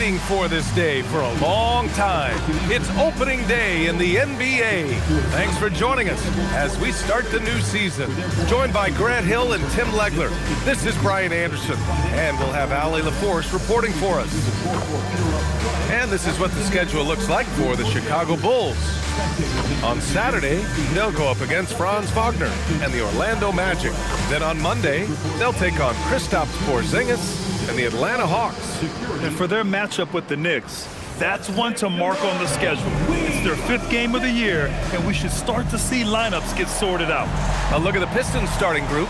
waiting for this day for a long time. It's opening day in the NBA. Thanks for joining us as we start the new season. Joined by Grant Hill and Tim Legler, this is Brian Anderson, and we'll have Allie LaForce reporting for us. And this is what the schedule looks like for the Chicago Bulls. On Saturday, they'll go up against Franz Wagner and the Orlando Magic. Then on Monday, they'll take on Kristaps Porzingis and the Atlanta Hawks. And for their matchup with the Knicks, that's one to mark on the schedule. It's their 5th game of the year, and we should start to see lineups get sorted out. A look at the Pistons starting group.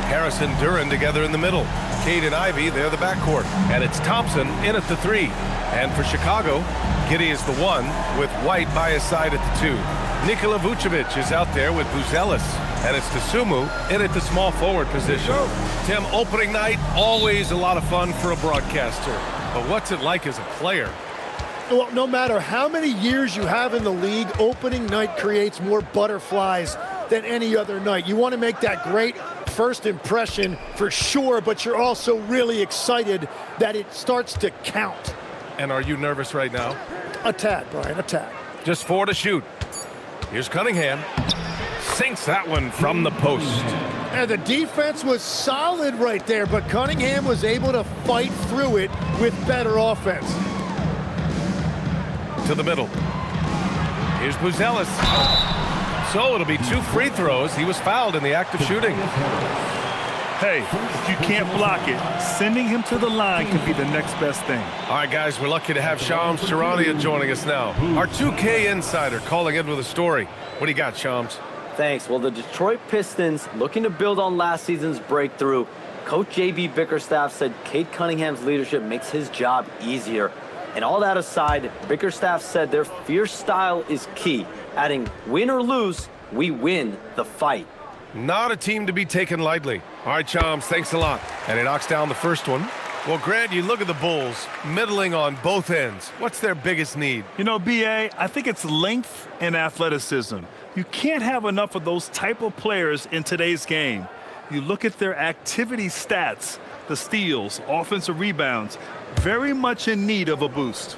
Harris and Duren together in the middle. Cade and Ivey, they're the backcourt. And it's Thompson in at the 3. And for Chicago, Giddey is the 1 with White by his side at the 2. Nikola Vučević is out there with Buzelis. And it's Dosunmu in at the small forward position. Tim, opening night, always a lot of fun for a broadcaster. But what's it like as a player? Well, no matter how many years you have in the league, opening night creates more butterflies than any other night. You want to make that great first impression for sure, but you're also really excited that it starts to count. And are you nervous right now? A tad, Brian, a tad. Just 4 to shoot. Here's Cunningham. Sinks that one from the post. And the defense was solid right there, but Cunningham was able to fight through it with better offense. To the middle. Here's Buzelis. So it'll be 2 free throws. He was fouled in the act of shooting. Hey, if you can't block it, sending him to the line could be the next best thing. All right, guys, we're lucky to have Shams Charania joining us now. Our 2K insider calling in with a story. What do you got, Shams? Thanks. Well, the Detroit Pistons, looking to build on last season's breakthrough. Coach J.B. Bickerstaff said Cade Cunningham's leadership makes his job easier. And all that aside, Bickerstaff said their fierce style is key, adding, win or lose, we win the fight. Not a team to be taken lightly. All right, Shams, thanks a lot. And he knocks down the first one. Well, Grant, you look at the Bulls, middling on both ends. What's their biggest need? You know, B.A., I think it's length and athleticism. You can't have enough of those type of players in today's game. You look at their activity stats, the steals, offensive rebounds, very much in need of a boost.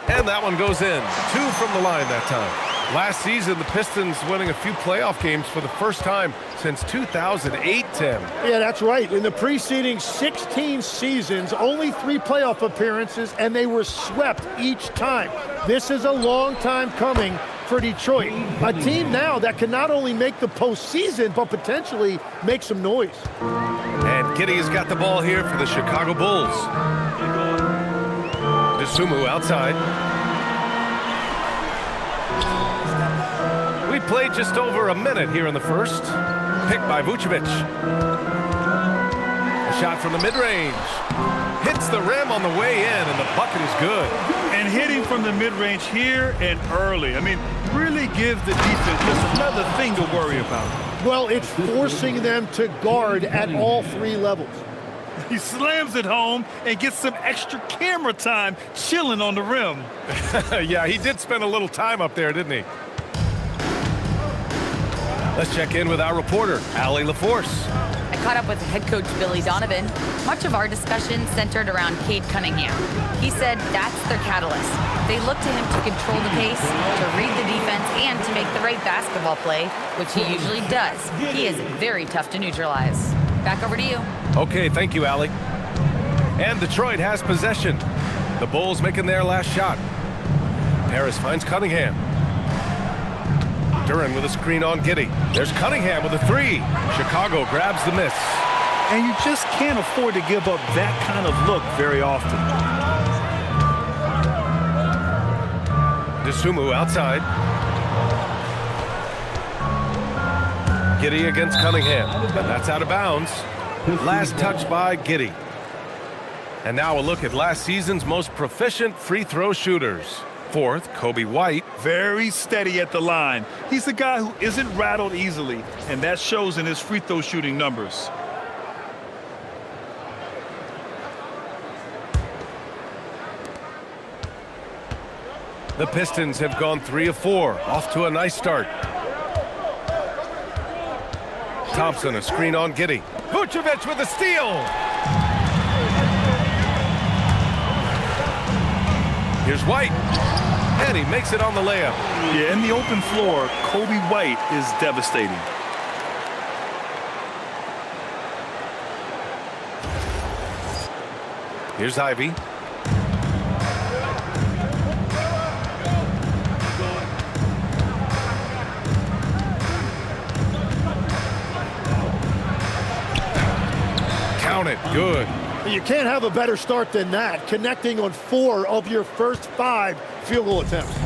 And that one goes in. 2 from the line that time. Last season, the Pistons winning a few playoff games for the first time since 2008, Tim. Yeah, that's right. In the preceding 16 seasons, only 3 playoff appearances, and they were swept each time. This is a long time coming for Detroit. A team now that can not only make the postseason, but potentially make some noise. And Giddey has got the ball here for the Chicago Bulls. Dosunmu outside. We played just over a minute here in the first. Picked by Vučević. A shot from the mid-range. Hits the rim on the way in, and the bucket is good. And hitting from the mid-range here and early. I mean, really gives the defense just another thing to worry about. Well, it's forcing them to guard at all 3 levels. He slams it home and gets some extra camera time chilling on the rim. Yeah, he did spend a little time up there, didn't he? Let's check in with our reporter, Allie LaForce. I caught up with head coach Billy Donovan. Much of our discussion centered around Cade Cunningham. He said that's their catalyst. They look to him to control the pace, to read the defense, and to make the right basketball play, which he usually does. He is very tough to neutralize. Back over to you. Okay, thank you, Allie. And Detroit has possession. The Bulls making their last shot. Harris finds Cunningham. Duren with a screen on Giddey. There's Cunningham with a 3. Chicago grabs the miss. And you just can't afford to give up that kind of look very often. Dosunmu outside. Giddey against Cunningham, and that's out of bounds. Last touch by Giddey. And now a look at last season's most proficient free throw shooters. 4th, Coby White. Very steady at the line. He's a guy who isn't rattled easily, and that shows in his free throw shooting numbers. The Pistons have gone 3 of 4, off to a nice start. Thompson, a screen on Giddey. Vučević with a steal. Here's White. And he makes it on the layup. Yeah, in the open floor, Coby White is devastating. Here's Ivy. Count it. Good. You can't have a better start than that, connecting on 4 of your first 5 field goal attempts.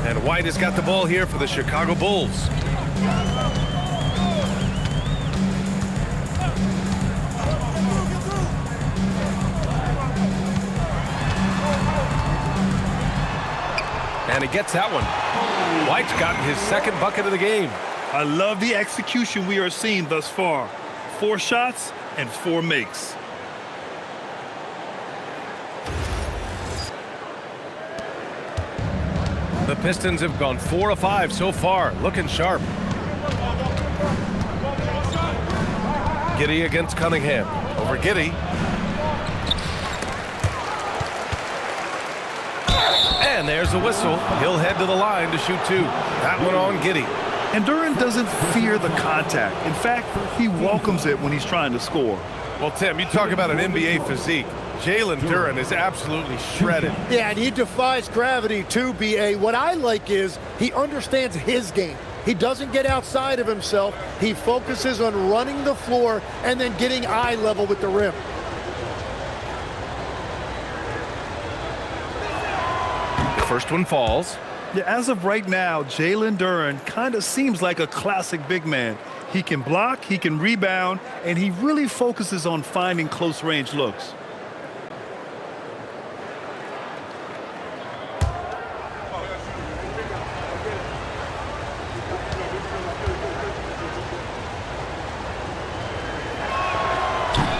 And White has got the ball here for the Chicago Bulls. And he gets that one. White's gotten his second bucket of the game. I love the execution we are seeing thus far. 4 shots and 4 makes. The Pistons have gone 4 of 5 so far, looking sharp. Giddey against Cunningham. Over Giddey. And there's a whistle. He'll head to the line to shoot 2. That one on Giddey. And Duren doesn't fear the contact. In fact, he welcomes it when he's trying to score. Well, Tim, you talk about an NBA physique. Jalen Duren is absolutely shredded. Yeah, and he defies gravity too, B.A. What I like is he understands his game. He doesn't get outside of himself. He focuses on running the floor and then getting eye level with the rim. The first one falls. Yeah, as of right now, Jalen Duren kind of seems like a classic big man. He can block, he can rebound, and he really focuses on finding close-range looks.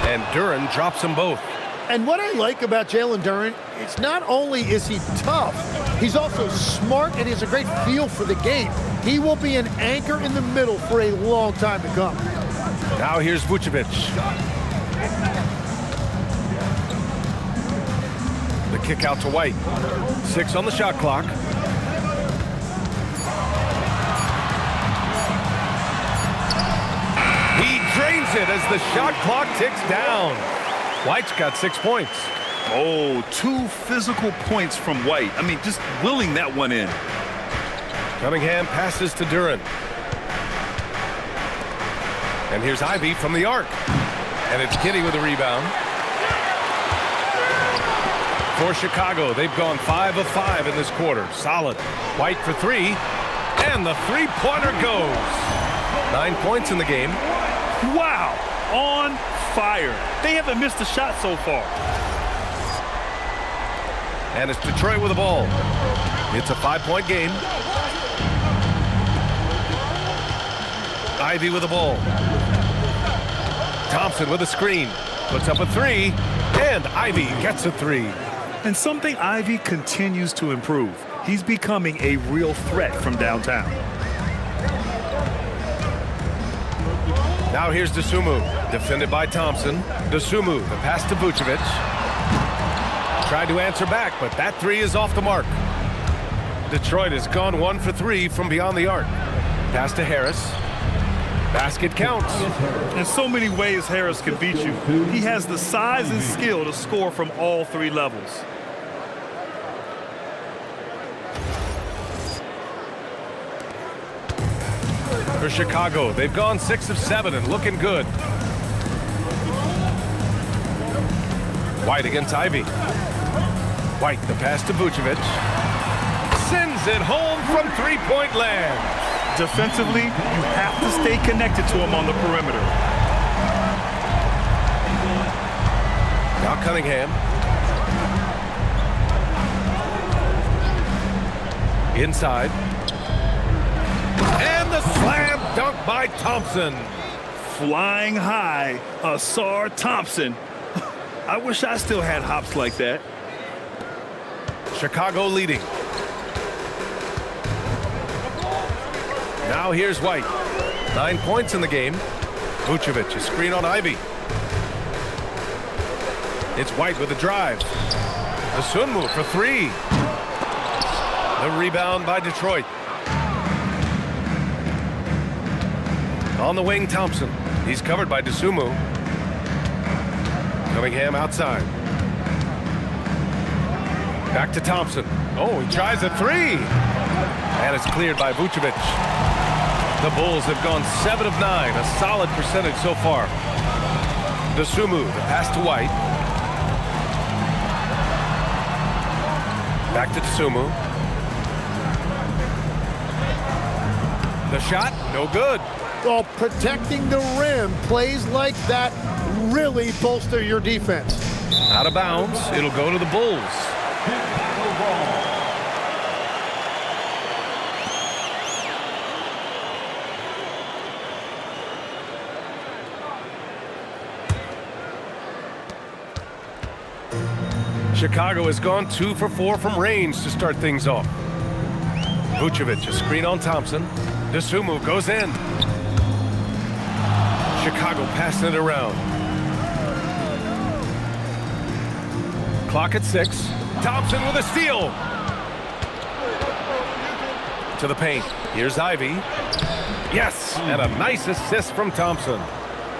And Duren drops them both. And what I like about Jalen Duren, it's not only is he tough, he's also smart and he has a great feel for the game. He will be an anchor in the middle for a long time to come. Now here's Vučević. The kick out to White. 6 on the shot clock. He drains it as the shot clock ticks down. White's got 6 points. Oh, 2 physical points from White. I mean, just willing that one in. Cunningham passes to Duren. And here's Ivy from the arc. And it's Giddey with a rebound. For Chicago, they've gone 5 of 5 in this quarter. Solid. White for 3. And the three-pointer goes. 9 points in the game. Wow, on fire. They haven't missed a shot so far. And it's Detroit with the ball. It's a 5-point game. Ivy with the ball. Thompson with a screen. Puts up a 3. And Ivy gets a 3. And something Ivy continues to improve. He's becoming a real threat from downtown. Now here's Dosunmu, defended by Thompson. Dosunmu, the pass to Vučević. Tried to answer back, but that 3 is off the mark. Detroit has gone 1 for 3 from beyond the arc. Pass to Harris. Basket counts. In so many ways, Harris can beat you. He has the size and skill to score from all 3 levels. For Chicago, they've gone 6 of 7 and looking good. White against Ivy. White, the pass to Vučević. Sends it home from three-point land. Defensively, you have to stay connected to him on the perimeter. Now Cunningham. Inside. And the slam dunk by Thompson. Flying high, Asar Thompson. I wish I still had hops like that. Chicago leading. Now here's White. 9 points in the game. Vučević, a screen on Ivy. It's White with a drive. The Sunmu for three. The rebound by Detroit. On the wing, Thompson. He's covered by Dosunmu. Cunningham outside. Back to Thompson. Oh, he tries a three. And it's cleared by Vučević. The Bulls have gone 7 of 9, a solid percentage so far. Dosunmu, the pass to White. Back to Dosunmu. The shot, no good. Well, protecting the rim, plays like that really bolster your defense. Out of bounds, it'll go to the Bulls. Chicago has gone 2 for 4 from range to start things off. Vučević, a screen on Thompson. Dosunmu goes in. Chicago passing it around. Clock at 6. Thompson with a steal. To the paint. Here's Ivy. Yes, and a nice assist from Thompson.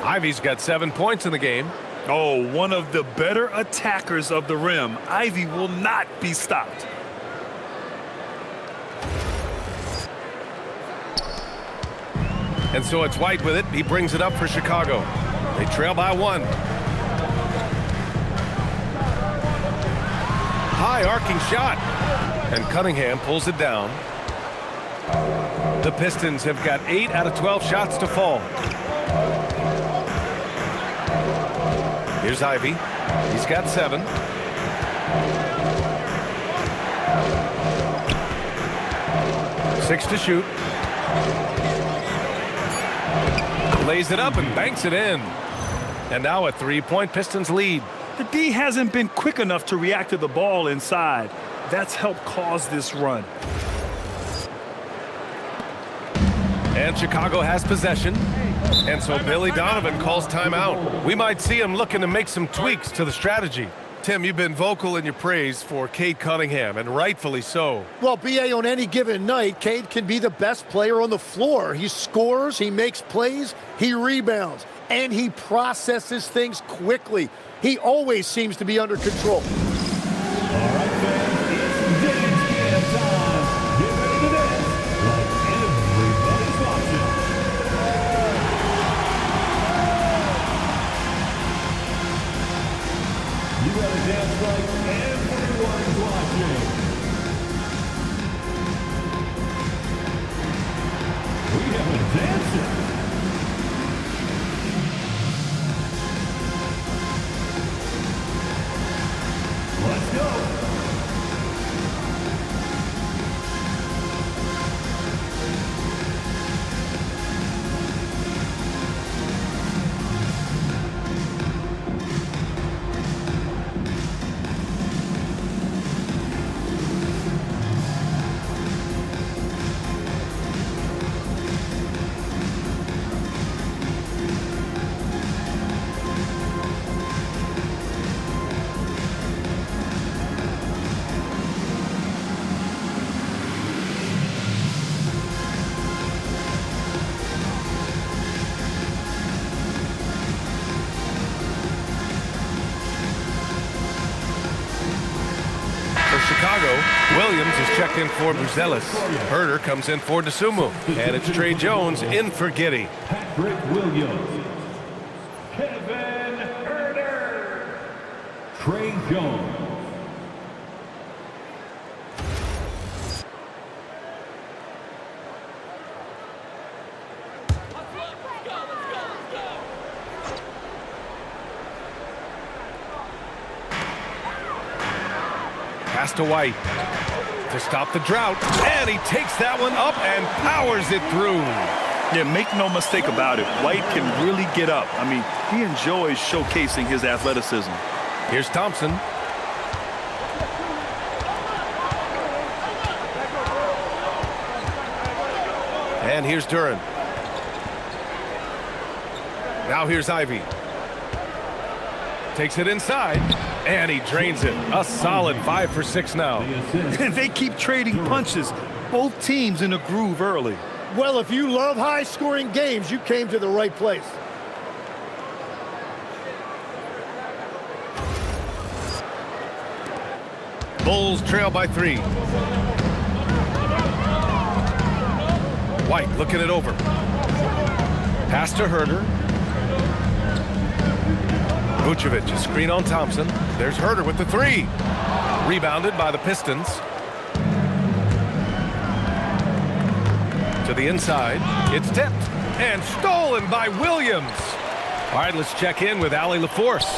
Ivy's got 7 points in the game. Oh, one of the better attackers of the rim. Ivy will not be stopped. And so it's White with it. He brings it up for Chicago. They trail by 1. High arcing shot. And Cunningham pulls it down. The Pistons have got 8 out of 12 shots to fall. Here's Ivy. He's got 7. Six to shoot. Lays it up and banks it in. And now a 3-point Pistons lead. The D hasn't been quick enough to react to the ball inside. That's helped cause this run. And Chicago has possession. And so Billy Donovan calls timeout. We might see him looking to make some tweaks to the strategy. Tim, you've been vocal in your praise for Cade Cunningham, and rightfully so. Well, B.A., on any given night, Cade can be the best player on the floor. He scores, he makes plays, he rebounds, and he processes things quickly. He always seems to be under control. Chicago, Williams is checked in for Buzelis. Herter comes in for Dosunmu. And it's Trey Jones in for Giddey. Patrick Williams. Kevin Herter. Trey Jones. Pass to White to stop the drought, and he takes that one up and powers it through. Yeah, make no mistake about it. White can really get up. I mean, he enjoys showcasing his athleticism. Here's Thompson. And here's Duran. Now here's Ivy. Takes it inside, and he drains it. A solid 5 for 6 now. And they keep trading punches. Both teams in a groove early. Well, if you love high-scoring games, you came to the right place. Bulls trail by 3. White looking it over. Pass to Herder. Vučević, a screen on Thompson. There's Herder with the 3. Rebounded by the Pistons. To the inside. It's tipped and stolen by Williams. All right, let's check in with Allie LaForce.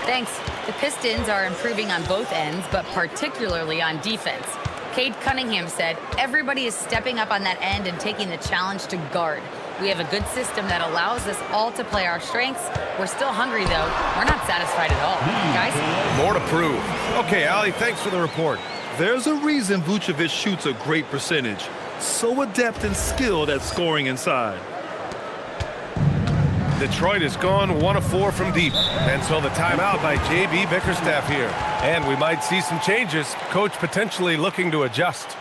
Thanks. The Pistons are improving on both ends, but particularly on defense. Cade Cunningham said, everybody is stepping up on that end and taking the challenge to guard. We have a good system that allows us all to play our strengths. We're still hungry, though. We're not satisfied at all. Guys? More to prove. Okay, Allie, thanks for the report. There's a reason Vučević shoots a great percentage. So adept and skilled at scoring inside. Detroit has gone 1 of 4 from deep. And so the timeout by J.B. Bickerstaff here. And we might see some changes. Coach potentially looking to adjust.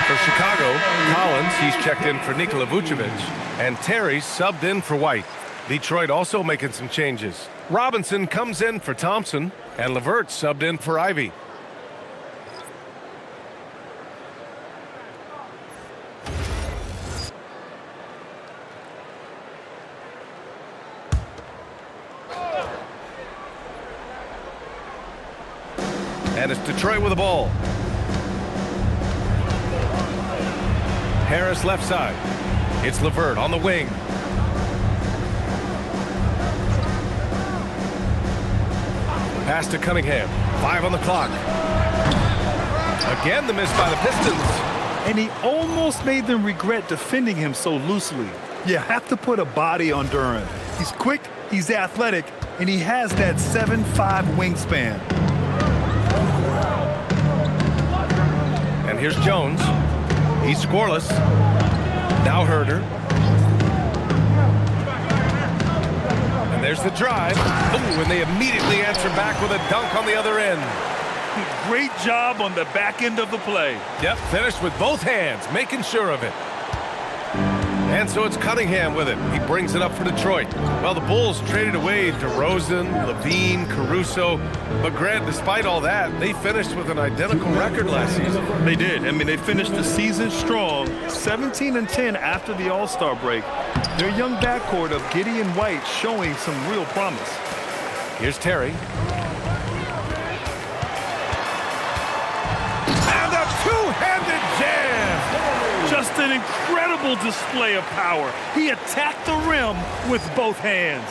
For Chicago, Collins, he's checked in for Nikola Vučević, and Terry subbed in for White. Detroit also making some changes. Robinson comes in for Thompson, and LeVert subbed in for Ivy. And it's Detroit with the ball. Harris left side. It's LeVert on the wing. Pass to Cunningham. 5 on the clock. Again, the miss by the Pistons. And he almost made them regret defending him so loosely. You have to put a body on Duran. He's quick, he's athletic, and he has that 7'5" wingspan. And here's Jones. He's scoreless. Now Herder. And there's the drive. Ooh, and they immediately answer back with a dunk on the other end. Great job on the back end of the play. Yep, finished with both hands, making sure of it. And so it's Cunningham with it. He brings it up for Detroit. Well, the Bulls traded away DeRozan, Levine, Caruso. But Grant, despite all that, they finished with an identical record last season. They did. I mean, they finished the season strong, 17-10 after the All-Star break. Their young backcourt of Giddey and White showing some real promise. Here's Terry. And a two-handed jam! Just an incredible display of power. He attacked the rim with both hands.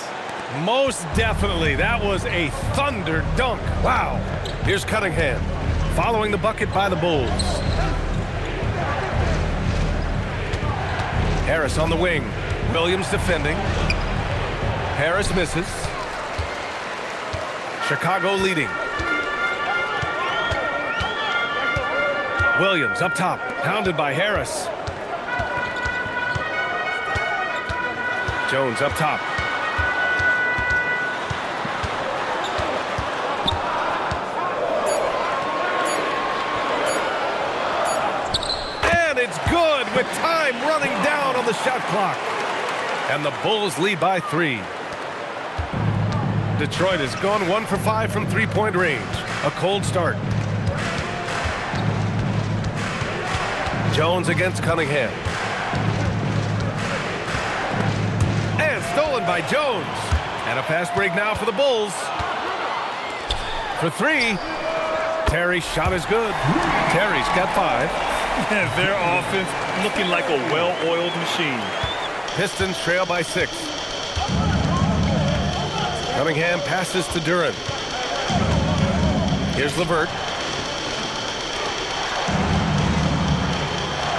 Most definitely. That was a thunder dunk. Wow. Here's Cunningham, following the bucket by the Bulls. Harris on the wing. Williams defending. Harris misses. Chicago leading. Williams up top, pounded by Harris. Jones up top. And it's good with time running down on the shot clock. And the Bulls lead by 3. Detroit has gone 1 for 5 from three-point range. A cold start. Jones against Cunningham. And stolen by Jones. And a fast break now for the Bulls. For 3. Terry's shot is good. Terry's got 5. And their offense looking like a well-oiled machine. Pistons trail by 6. Cunningham passes to Duran. Here's LeVert.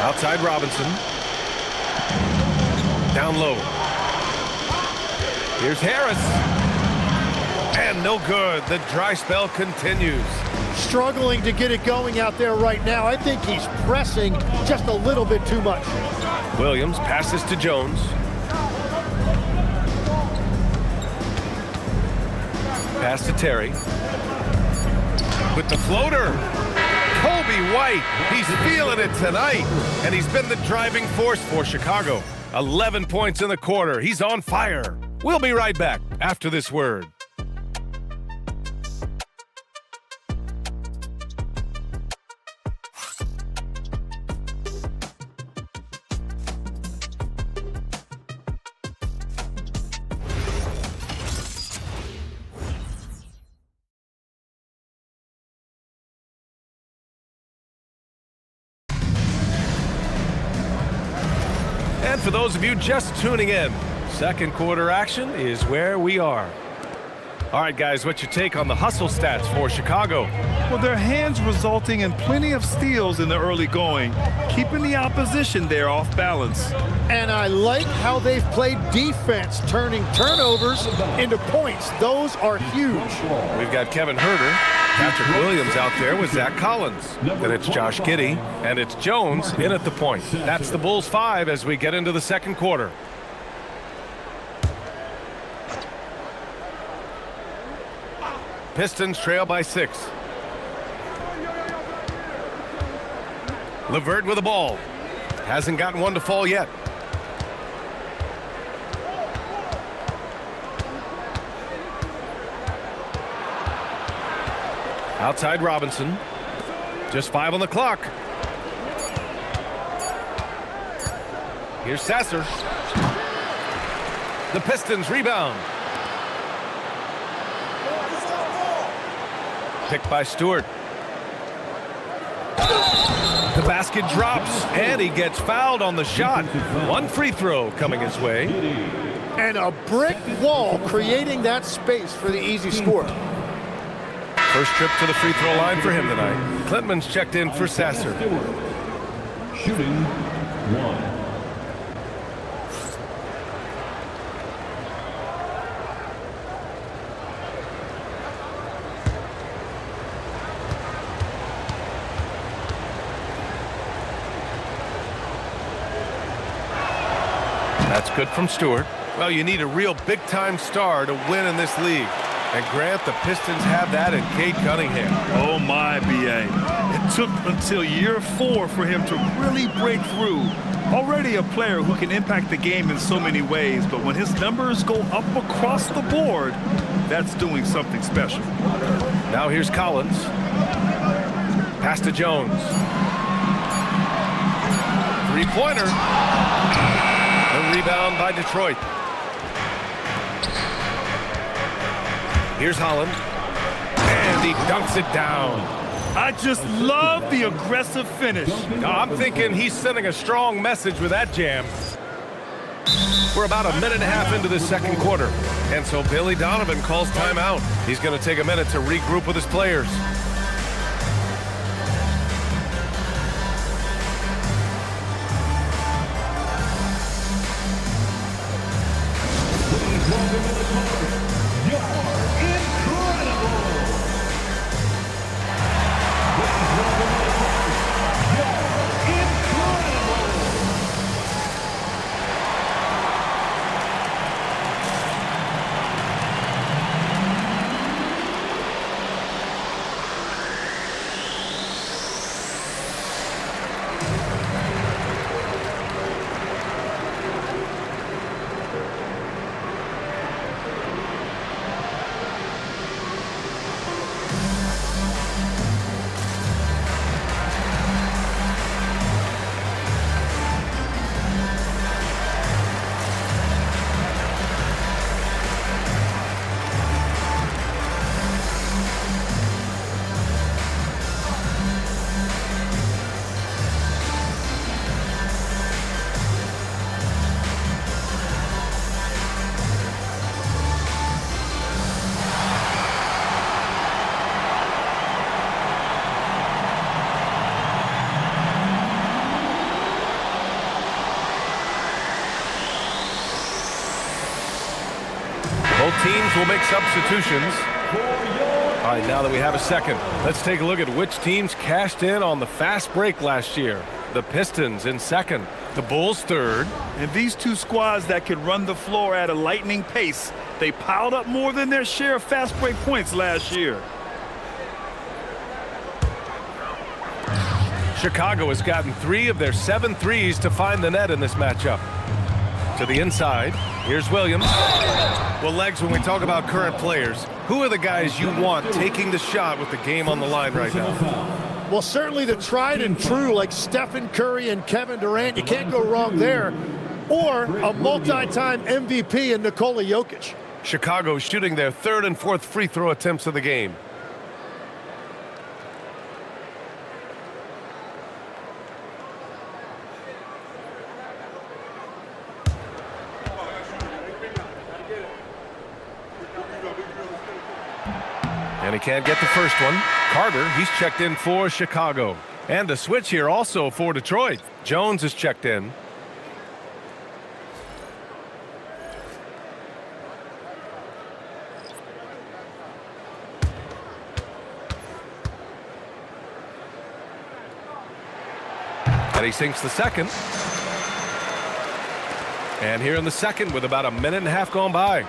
Outside Robinson. Down low. Here's Harris. And no good. The dry spell continues. Struggling to get it going out there right now. I think he's pressing just a little bit too much. Williams passes to Jones. Pass to Terry. With the floater. Coby White. He's feeling it tonight. And he's been the driving force for Chicago. 11 points in the quarter. He's on fire. We'll be right back after this word. And for those of you just tuning in, second quarter action is where we are. All right, guys, what's your take on the hustle stats for Chicago? Well, their hands resulting in plenty of steals in the early going, keeping the opposition there off balance. And I like how they've played defense, turning turnovers into points. Those are huge. We've got Kevin Huerter, Patrick Williams out there with Zach Collins. Then it's Josh Giddey, and it's Jones in at the point. That's the Bulls 5 as we get into the second quarter. Pistons trail by 6. LeVert with the ball. Hasn't gotten one to fall yet. Outside Robinson. Just 5 on the clock. Here's Sasser. The Pistons rebound. Picked by Stewart. The basket drops, and he gets fouled on the shot. One free throw coming his way. And a brick wall creating that space for the easy score. First trip to the free throw line for him tonight. Klintman's checked in for Sasser. Shooting 1. That's good from Stewart. Well, you need a real big-time star to win in this league. And Grant, the Pistons have that in Cade Cunningham. Oh my, B.A. It took until year 4 for him to really break through. Already a player who can impact the game in so many ways, but when his numbers go up across the board, that's doing something special. Now here's Collins. Pass to Jones. Three-pointer. A rebound by Detroit. Here's Holland. And he dunks it down. I just love the aggressive finish. I'm thinking he's sending a strong message with that jam. We're about a minute and a half into the second quarter. And so Billy Donovan calls timeout. He's going to take a minute to regroup with his players. teams will make substitutions. All right, now that we have a second, let's take a look at which teams cashed in on the fast break last year. The Pistons in second, the Bulls third. And these two squads that could run the floor at a lightning pace, they piled up more than their share of fast break points last year. Chicago has gotten 3 of their 7 threes to find the net in this matchup. To the inside, here's Williams. Well, Legs, when we talk about current players, who are the guys you want taking the shot with the game on the line right now? Well, certainly the tried and true like Stephen Curry and Kevin Durant. You can't go wrong there. Or a multi-time MVP in Nikola Vučević. Chicago shooting their 3rd and 4th free throw attempts of the game. And he can't get the first one. Carter, he's checked in for Chicago. And a switch here also for Detroit. Jones is checked in. And he sinks the second. And here in the second with about a minute and a half gone by.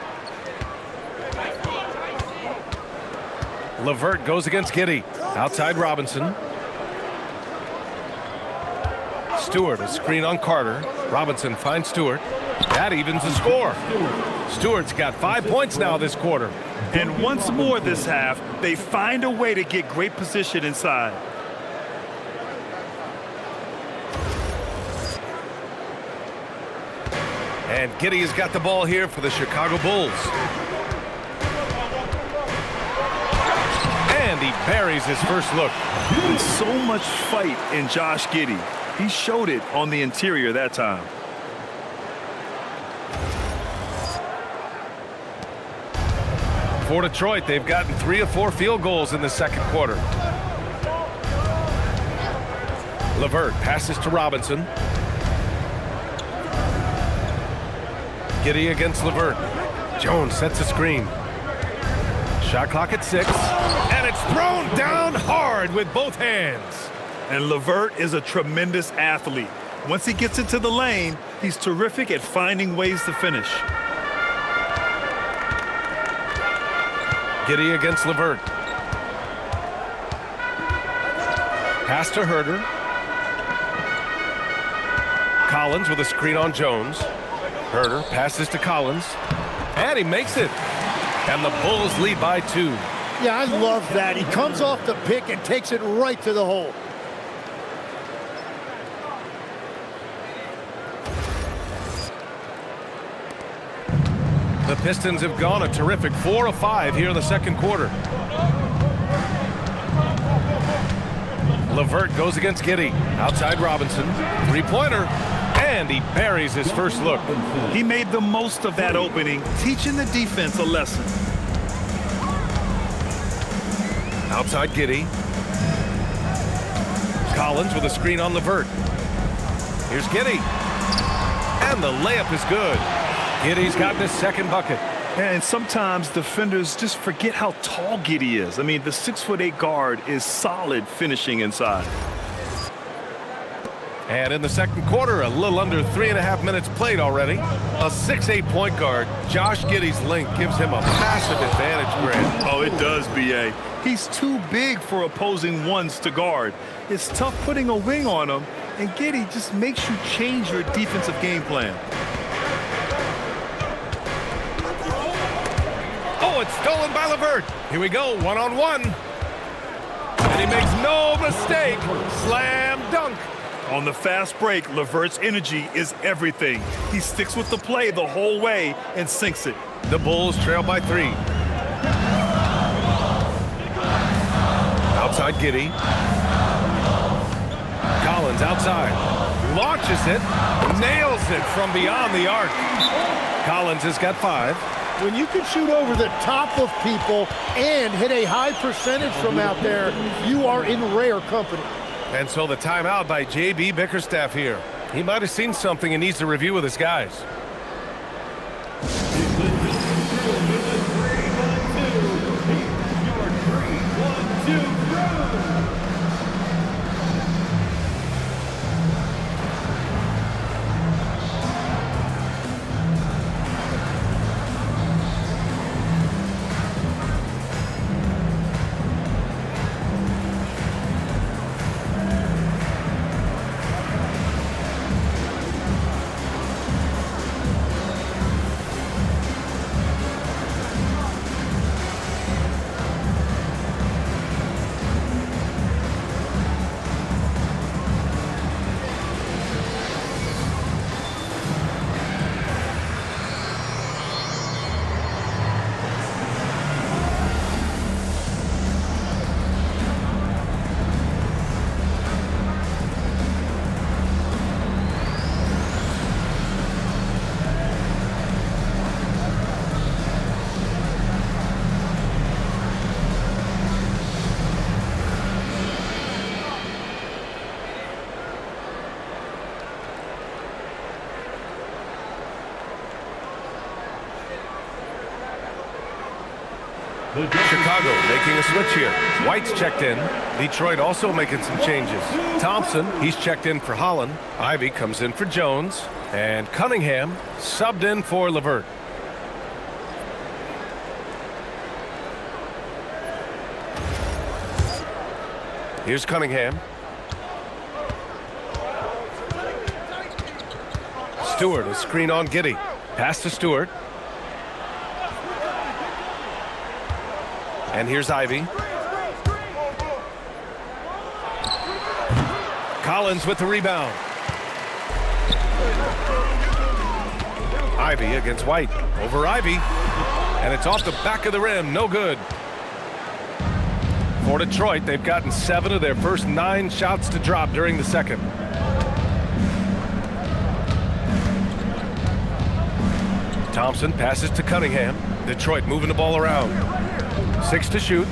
Levert goes against Giddey. Outside Robinson. Stewart, a screen on Carter. Robinson finds Stewart. That evens the score. Stewart's got 5 points now this quarter. And once more this half, they find a way to get great position inside. And Giddey has got the ball here for the Chicago Bulls. And he buries his first look. So much fight in Josh Giddey. He showed it on the interior that time. For Detroit, they've gotten 3 of 4 field goals in the second quarter. Levert passes to Robinson. Giddey against Levert. Jones sets a screen. Shot clock at 6. And it's thrown down hard with both hands. And Levert is a tremendous athlete. Once he gets into the lane, he's terrific at finding ways to finish. Giddey against Levert. Pass to Herder. Collins with a screen on Jones. Herder passes to Collins. And he makes it. And the Bulls lead by 2. Yeah, I love that. He comes off the pick and takes it right to the hole. The Pistons have gone a terrific 4 of 5 here in the second quarter. Levert goes against Giddey. Outside Robinson. 3-pointer. And he buries his first look. He made the most of that opening, teaching the defense a lesson. Outside Giddey. Collins with a screen on Levert. Here's Giddey. And the layup is good. Giddey's gotten his second bucket. And sometimes defenders just forget how tall Giddey is. I mean, the 6'8" guard is solid finishing inside. And in the second quarter, a little under 3.5 minutes played already. A 6'8" point guard, Josh Giddey's length gives him a massive advantage, Grant. Oh, it does, B.A. He's too big for opposing ones to guard. It's tough putting a wing on him, and Giddey just makes you change your defensive game plan. Oh, it's stolen by Levert. Here we go, one-on-one. And he makes no mistake. Slam dunk. On the fast break, Levert's energy is everything. He sticks with the play the whole way and sinks it. The Bulls trail by 3. Outside Giddey. Collins outside. Launches it. Nails it from beyond the arc. Collins has got 5. When you can shoot over the top of people and hit a high percentage from out there, you are in rare company. And so the timeout by J.B. Bickerstaff here. He might have seen something and needs to review with his guys. Chicago making a switch here. White's checked in. Detroit also making some changes. Thompson, he's checked in for Holland. Ivy comes in for Jones. And Cunningham subbed in for LeVert. Here's Cunningham. Stewart, a screen on Giddey. Pass to Stewart. And here's Ivy. Collins with the rebound. Ivy against White. Over Ivy. And it's off the back of the rim. No good. For Detroit, they've gotten 7 of their first 9 shots to drop during the second. Thompson passes to Cunningham. Detroit moving the ball around. 6 to shoot.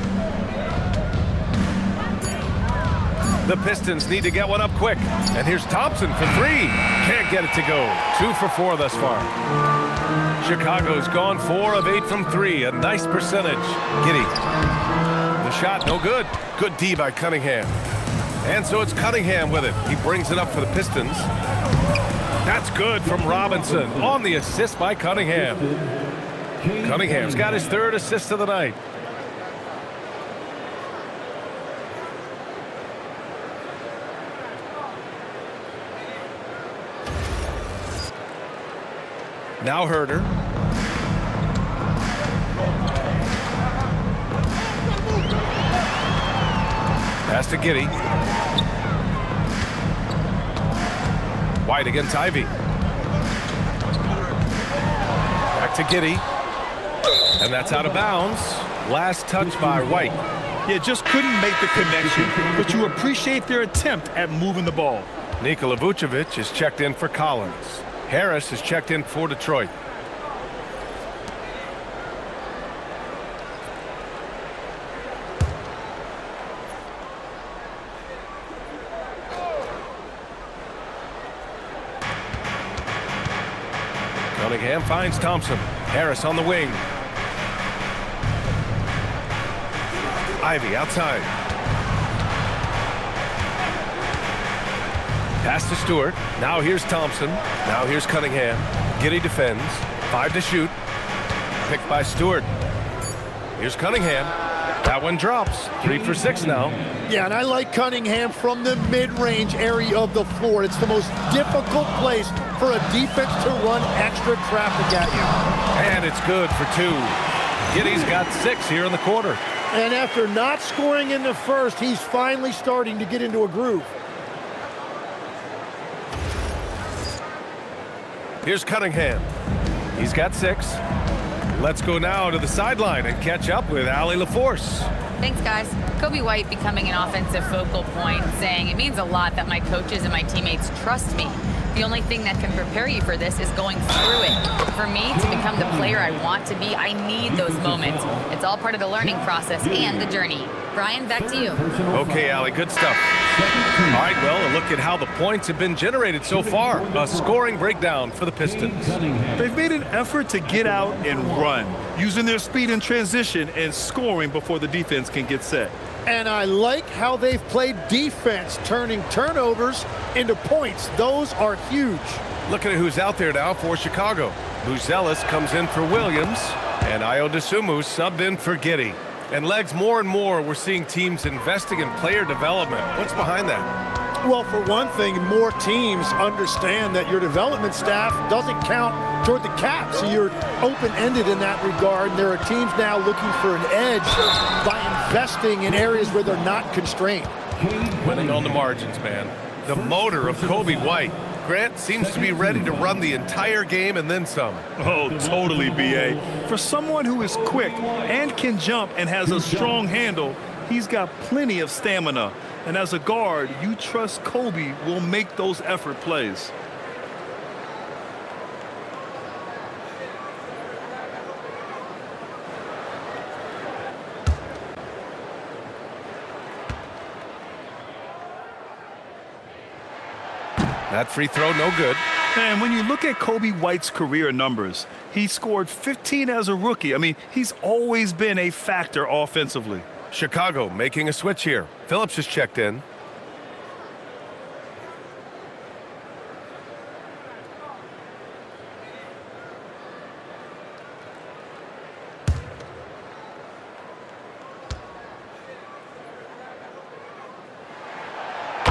The Pistons need to get one up quick. And here's Thompson for 3. Can't get it to go. 2 for 4 thus far. Chicago's gone 4 of 8 from 3. A nice percentage. Giddey. The shot no good. Good D by Cunningham. And so it's Cunningham with it. He brings it up for the Pistons. That's good from Robinson on the assist by Cunningham. Cunningham's got his 3rd assist of the night. Now Herter. Pass to Giddey. White against Ivy. Back to Giddey. And that's out of bounds. Last touch by White. Yeah, just couldn't make the connection, but you appreciate their attempt at moving the ball. Nikola Vučević is checked in for Collins. Harris is checked in for Detroit. Cunningham finds Thompson. Harris on the wing. Ivy outside. Pass to Stewart. Now here's Thompson. Now here's Cunningham. Giddey defends. 5 to shoot. Picked by Stewart. Here's Cunningham. That one drops. 3 for 6 now. Yeah, and I like Cunningham from the mid-range area of the floor. It's the most difficult place for a defense to run extra traffic at you. And it's good for 2. Giddey's got 6 here in the quarter. And after not scoring in the first, he's finally starting to get into a groove. Here's Cunningham. He's got 6. Let's go now to the sideline and catch up with Allie LaForce. Thanks, guys. Coby White becoming an offensive focal point, saying it means a lot that my coaches and my teammates trust me. The only thing that can prepare you for this is going through it. For me to become the player I want to be, I need those moments. It's all part of the learning process and the journey. Brian, back to you. Okay, Allie, good stuff. All right, well, a look at how the points have been generated so far. A scoring breakdown for the Pistons. They've made an effort to get out and run, using their speed in transition and scoring before the defense can get set. And I like how they've played defense, turning turnovers into points. Those are huge. Looking at who's out there now for Chicago. Buzelis comes in for Williams, and Ayo Dosunmu subbed in for Giddey. And Legs, more and more, we're seeing teams investing in player development. What's behind that? Well, for one thing, more teams understand that your development staff doesn't count toward the cap, so you're open-ended in that regard. And there are teams now looking for an edge by investing in areas where they're not constrained. Winning on the margins, man. The motor of Coby White. Grant seems to be ready to run the entire game and then some. Oh, totally, B.A. For someone who is quick and can jump and has a strong handle, he's got plenty of stamina. And as a guard, you trust Coby will make those effort plays. That free throw, no good. And when you look at Coby White's career numbers, he scored 15 as a rookie. I mean, he's always been a factor offensively. Chicago making a switch here. Phillips is checked in.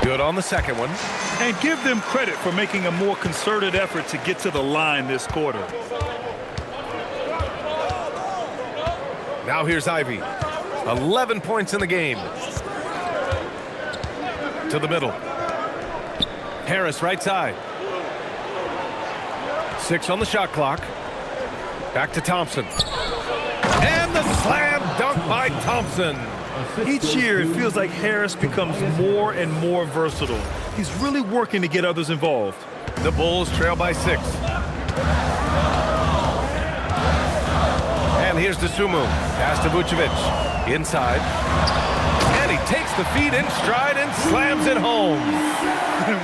Good on the second one. And give them credit for making a more concerted effort to get to the line this quarter. Now here's Ivy. 11 points in the game. To the middle. Harris right side. 6 on the shot clock. Back to Thompson. And the slam dunk by Thompson. Each year, it feels like Harris becomes more and more versatile. He's really working to get others involved. The Bulls trail by 6. And here's Dosunmu. Pass to Vučević. Inside. And he takes the feed in stride and slams it home.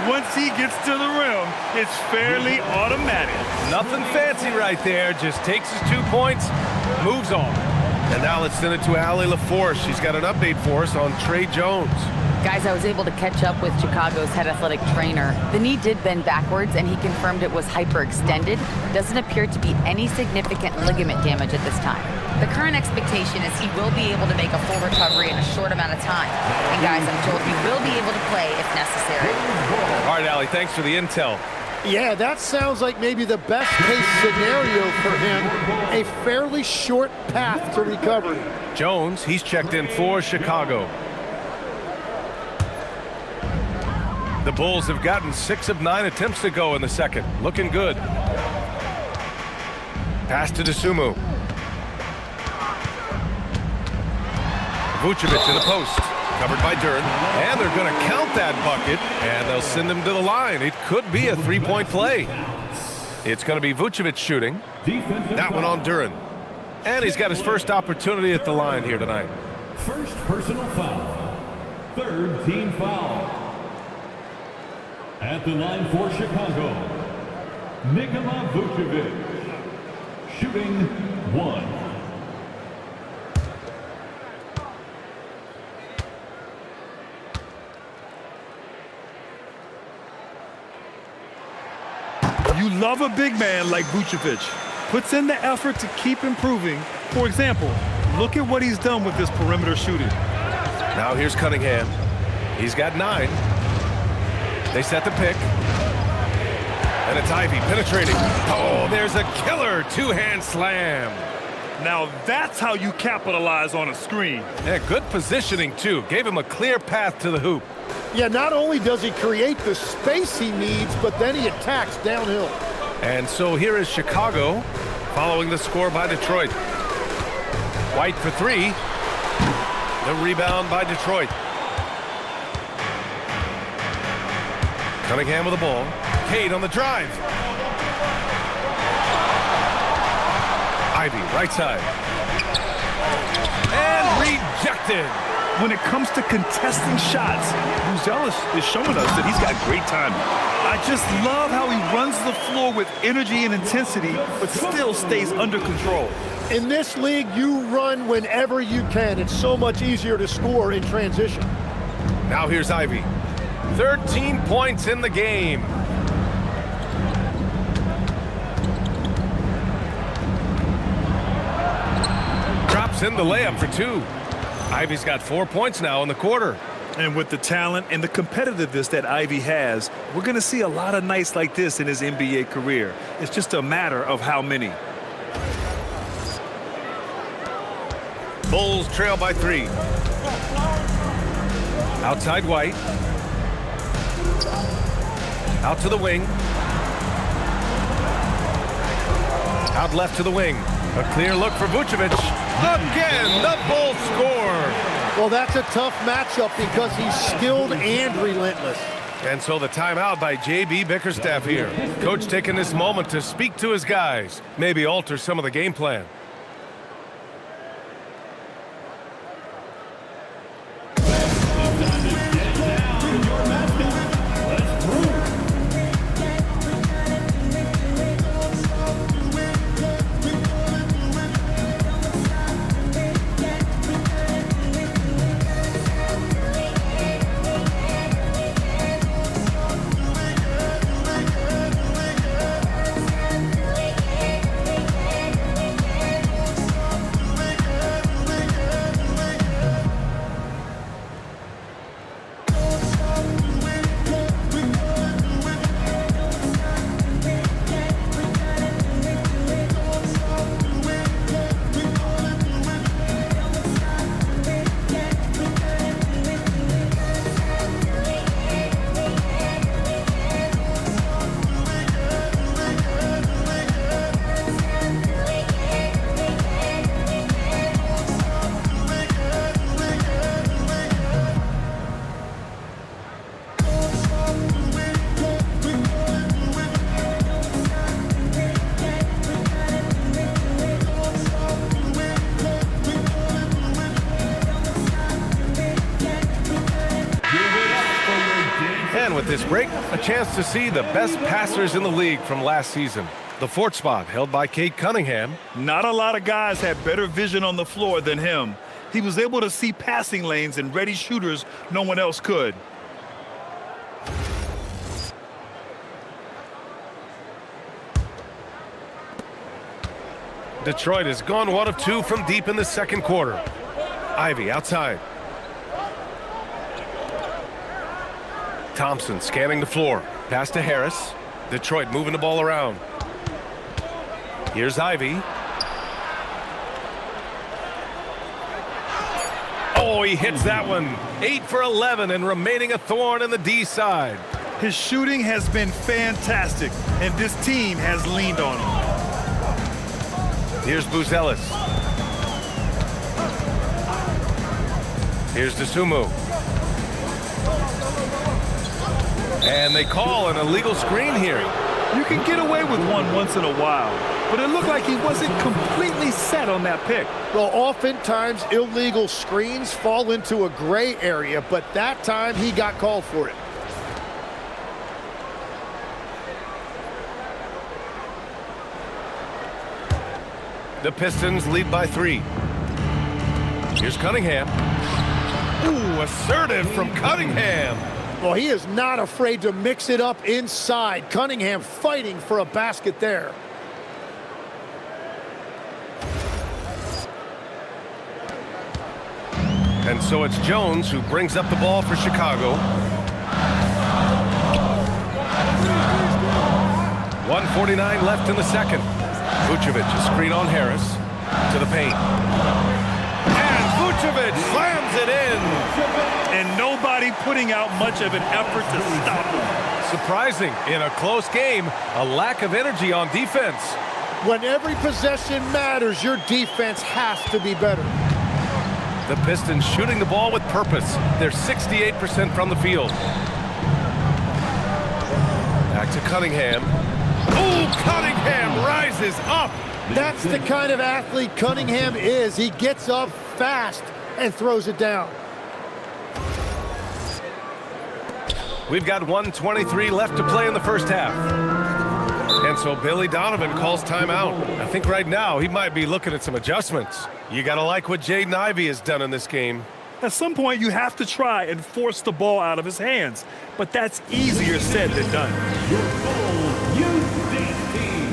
Once he gets to the rim, it's fairly automatic. Nothing fancy right there. Just takes his 2 points, moves on. And now let's send it to Allie LaForce. She's got an update for us on Trey Jones. Guys, I was able to catch up with Chicago's head athletic trainer. The knee did bend backwards, and he confirmed it was hyperextended. Doesn't appear to be any significant ligament damage at this time. The current expectation is he will be able to make a full recovery in a short amount of time. And guys, I'm told he will be able to play if necessary. All right, Allie, thanks for the intel. Yeah, that sounds like maybe the best case scenario for him. A fairly short path to recovery. Jones, he's checked in for Chicago. The Bulls have gotten 6 of 9 attempts to go in the second. Looking good. Pass to Dosunmu. Vučević in the post. Covered by Duren. And they're going to count that bucket. And they'll send him to the line. It could be a 3-point play. It's going to be Vučević shooting. That one on Duren. And he's got his first opportunity at the line here tonight. First personal foul. Third team foul. At the line for Chicago, Nikola Vučević. Shooting 1. You love a big man like Vučević. Puts in the effort to keep improving. For example, look at what he's done with this perimeter shooting. Now here's Cunningham. He's got 9. They set the pick. And it's Ivy penetrating. Oh, there's a killer 2-hand slam. Now that's how you capitalize on a screen. Yeah, good positioning, too. Gave him a clear path to the hoop. Yeah, not only does he create the space he needs, but then he attacks downhill. And so here is Chicago following the score by Detroit. White for 3. The rebound by Detroit. Cunningham with the ball. Cade on the drive. Ivy, right side. And rejected. When it comes to contesting shots, Vučević is showing us that he's got great timing. I just love how he runs the floor with energy and intensity, but still stays under control. In this league, you run whenever you can. It's so much easier to score in transition. Now here's Ivy. 13 points in the game. Drops in the layup for 2. Ivy's got 4 points now in the quarter. And with the talent and the competitiveness that Ivy has, we're going to see a lot of nights like this in his NBA career. It's just a matter of how many. Bulls trail by 3. Outside White. Out to the wing. Out left to the wing. A clear look for Vučević. Again, the Bulls score. Well, that's a tough matchup because he's skilled and relentless. And so the timeout by J.B. Bickerstaff here. Coach taking this moment to speak to his guys. Maybe alter some of the game plan. with this break, a chance to see the best passers in the league from last season. The fourth spot held by Cade Cunningham. Not a lot of guys had better vision on the floor than him. He was able to see passing lanes and ready shooters no one else could. Detroit has gone 1 of 2 from deep in the second quarter. Ivy outside. Thompson scanning the floor. Pass to Harris. Detroit moving the ball around. Here's Ivy. Oh, he hits that one. 8 for 11 and remaining a thorn in the D side. His shooting has been fantastic, and this team has leaned on him. Here's Vučević. Here's Dosunmu. And they call an illegal screen here. You can get away with one once in a while, but it looked like he wasn't completely set on that pick. Well, oftentimes illegal screens fall into a gray area, but that time he got called for it. The Pistons lead by 3. Here's Cunningham. Ooh, assertive from Cunningham. Well, he is not afraid to mix it up inside. Cunningham fighting for a basket there. And so it's Jones who brings up the ball for Chicago. 1:49 left in the second. Vučević, a screen on Harris. To the paint. And Vučević slams it in. And nobody putting out much of an effort to stop him. Surprising, in a close game, a lack of energy on defense. When every possession matters, your defense has to be better. The Pistons shooting the ball with purpose. They're 68% from the field. Back to Cunningham. Oh, Cunningham rises up. That's the kind of athlete Cunningham is. He gets up fast and throws it down. We've got 1:23 left to play in the first half. And so Billy Donovan calls timeout. I think right now he might be looking at some adjustments. You got to like what Jaden Ivey has done in this game. At some point, you have to try and force the ball out of his hands. But that's easier said than done. Your goal, you dance team.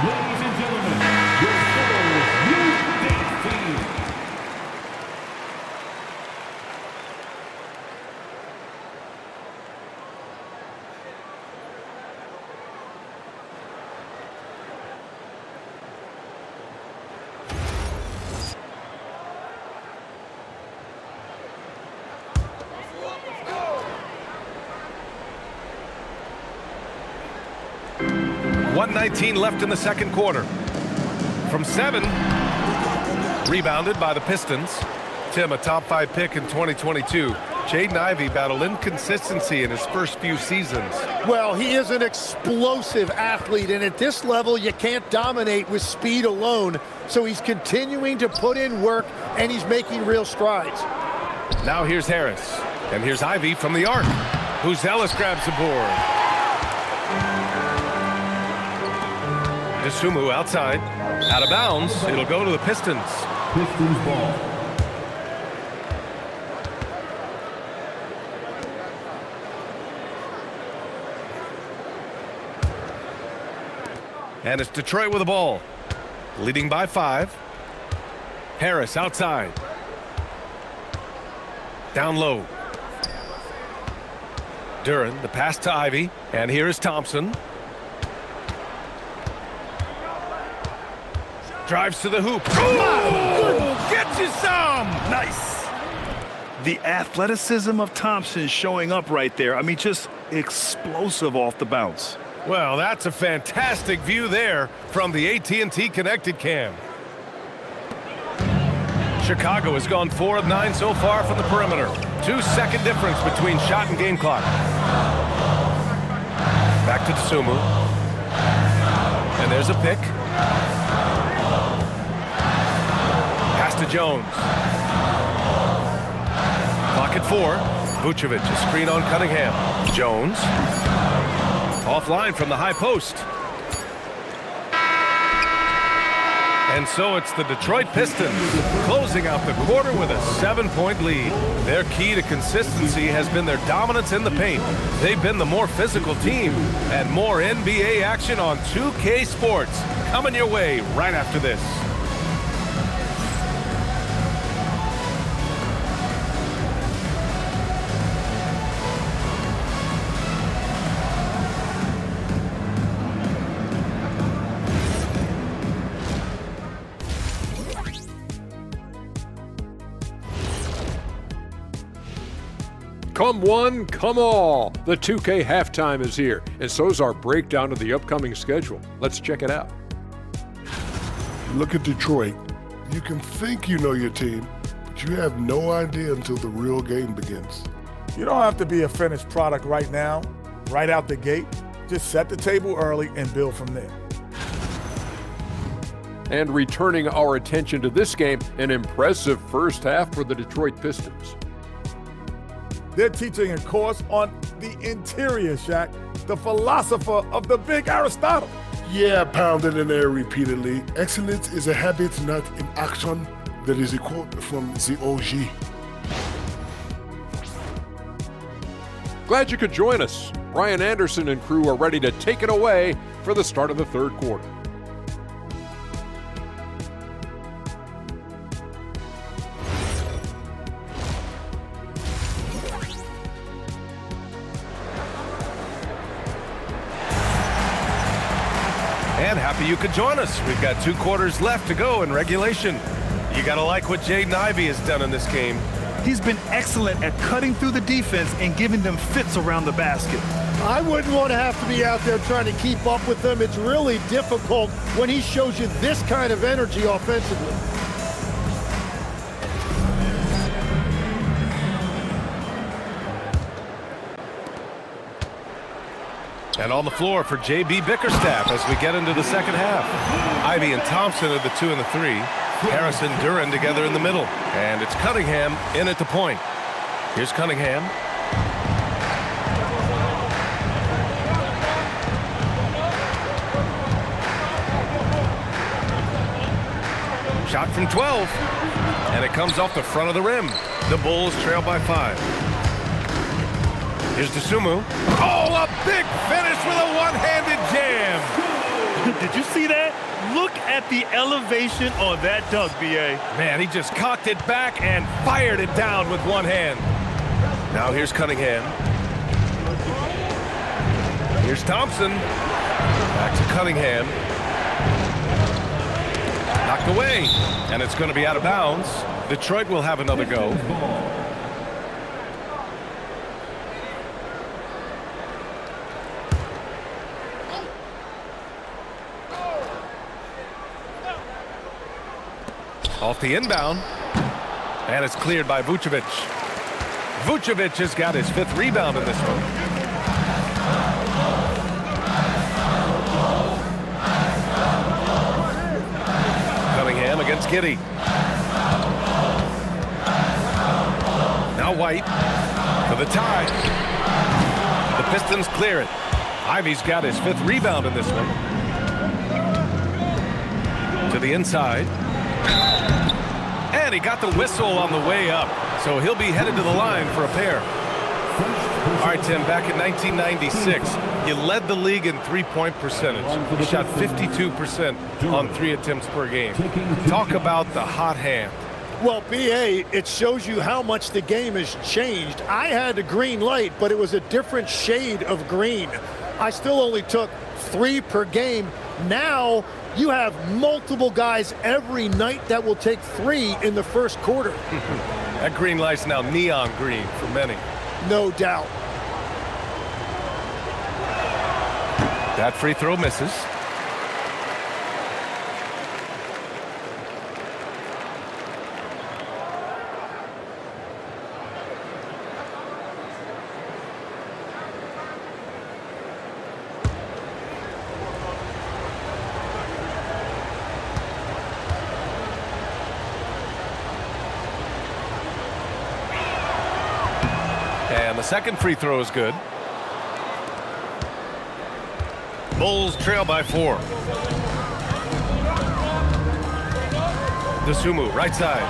Ladies and gentlemen, your Souls Youth Dance Team. .19 left in the second quarter. From 7, rebounded by the Pistons. Tim, a top 5 pick in 2022. Jaden Ivey battled inconsistency in his first few seasons. Well, he is an explosive athlete, and at this level, you can't dominate with speed alone. So he's continuing to put in work, and he's making real strides. Now here's Harris, and here's Ivey from the arc. Vučević grabs the board. DeSumo outside. Out of bounds. It'll go to the Pistons. Pistons ball. And it's Detroit with the ball. Leading by 5. Harris outside. Down low. Duren, the pass to Ivey. And here is Thompson. Drives to the hoop. Oh, get you some! Nice. The athleticism of Thompson showing up right there. I mean, just explosive off the bounce. Well, that's a fantastic view there from the AT&T Connected Cam. Chicago has gone 4 of 9 so far from the perimeter. 2-second difference between shot and game clock. Back to DeSumo. And there's a pick. Pass to Jones. Clock at 4. Vučević, a screen on Cunningham. Jones. Offline from the high post. And so it's the Detroit Pistons closing out the quarter with a 7-point lead. Their key to consistency has been their dominance in the paint. They've been the more physical team, and more NBA action on 2K Sports coming your way right after this. Come one, come all. The 2K halftime is here, and so's our breakdown of the upcoming schedule. Let's check it out. Look at Detroit. You can think you know your team, but you have no idea until the real game begins. You don't have to be a finished product right now, right out the gate. Just set the table early and build from there. And returning our attention to this game, an impressive first half for the Detroit Pistons. They're teaching a course on the interior, Shaq, the philosopher of the big Aristotle. Yeah, pounded in there repeatedly. Excellence is a habit, not an action. That is a quote from the OG. Glad you could join us. Brian Anderson and crew are ready to take it away for the start of the third quarter. And happy you could join us. We've got 2 quarters left to go in regulation. You gotta like what Jaden Ivey has done in this game. He's been excellent at cutting through the defense and giving them fits around the basket. I wouldn't want to have to be out there trying to keep up with him. It's really difficult when he shows you this kind of energy offensively. And on the floor for J.B. Bickerstaff as we get into the second half. Ivey and Thompson are the 2 and the 3. Harris and Duren together in the middle. And it's Cunningham in at the point. Here's Cunningham. Shot from 12. And it comes off the front of the rim. The Bulls trail by 5. Here's DeSumo. Oh, a big finish with a one-handed jam. Did you see that? Look at the elevation on that dunk, B.A. Man, he just cocked it back and fired it down with one hand. Now here's Cunningham. Here's Thompson. Back to Cunningham. Knocked away. And it's going to be out of bounds. Detroit will have another go. Off the inbound. And it's cleared by Vučević. Vučević has got his 5th rebound in this one. Cunningham against Giddey. Now White for the tie. The Pistons clear it. Ivey's got his 5th rebound in this one. To the inside. And he got the whistle on the way up. So he'll be headed to the line for a pair. All right, Tim, back in 1996, you led the league in three-point percentage. You shot 52% on 3 attempts per game. Talk about the hot hand. Well, B.A., it shows you how much the game has changed. I had a green light, but it was a different shade of green. I still only took 3 per game. Now you have multiple guys every night that will take 3 in the first quarter. That green light's now neon green for many. No doubt. That free throw misses. And the second free throw is good. Bulls trail by 4. DeSumo, right side.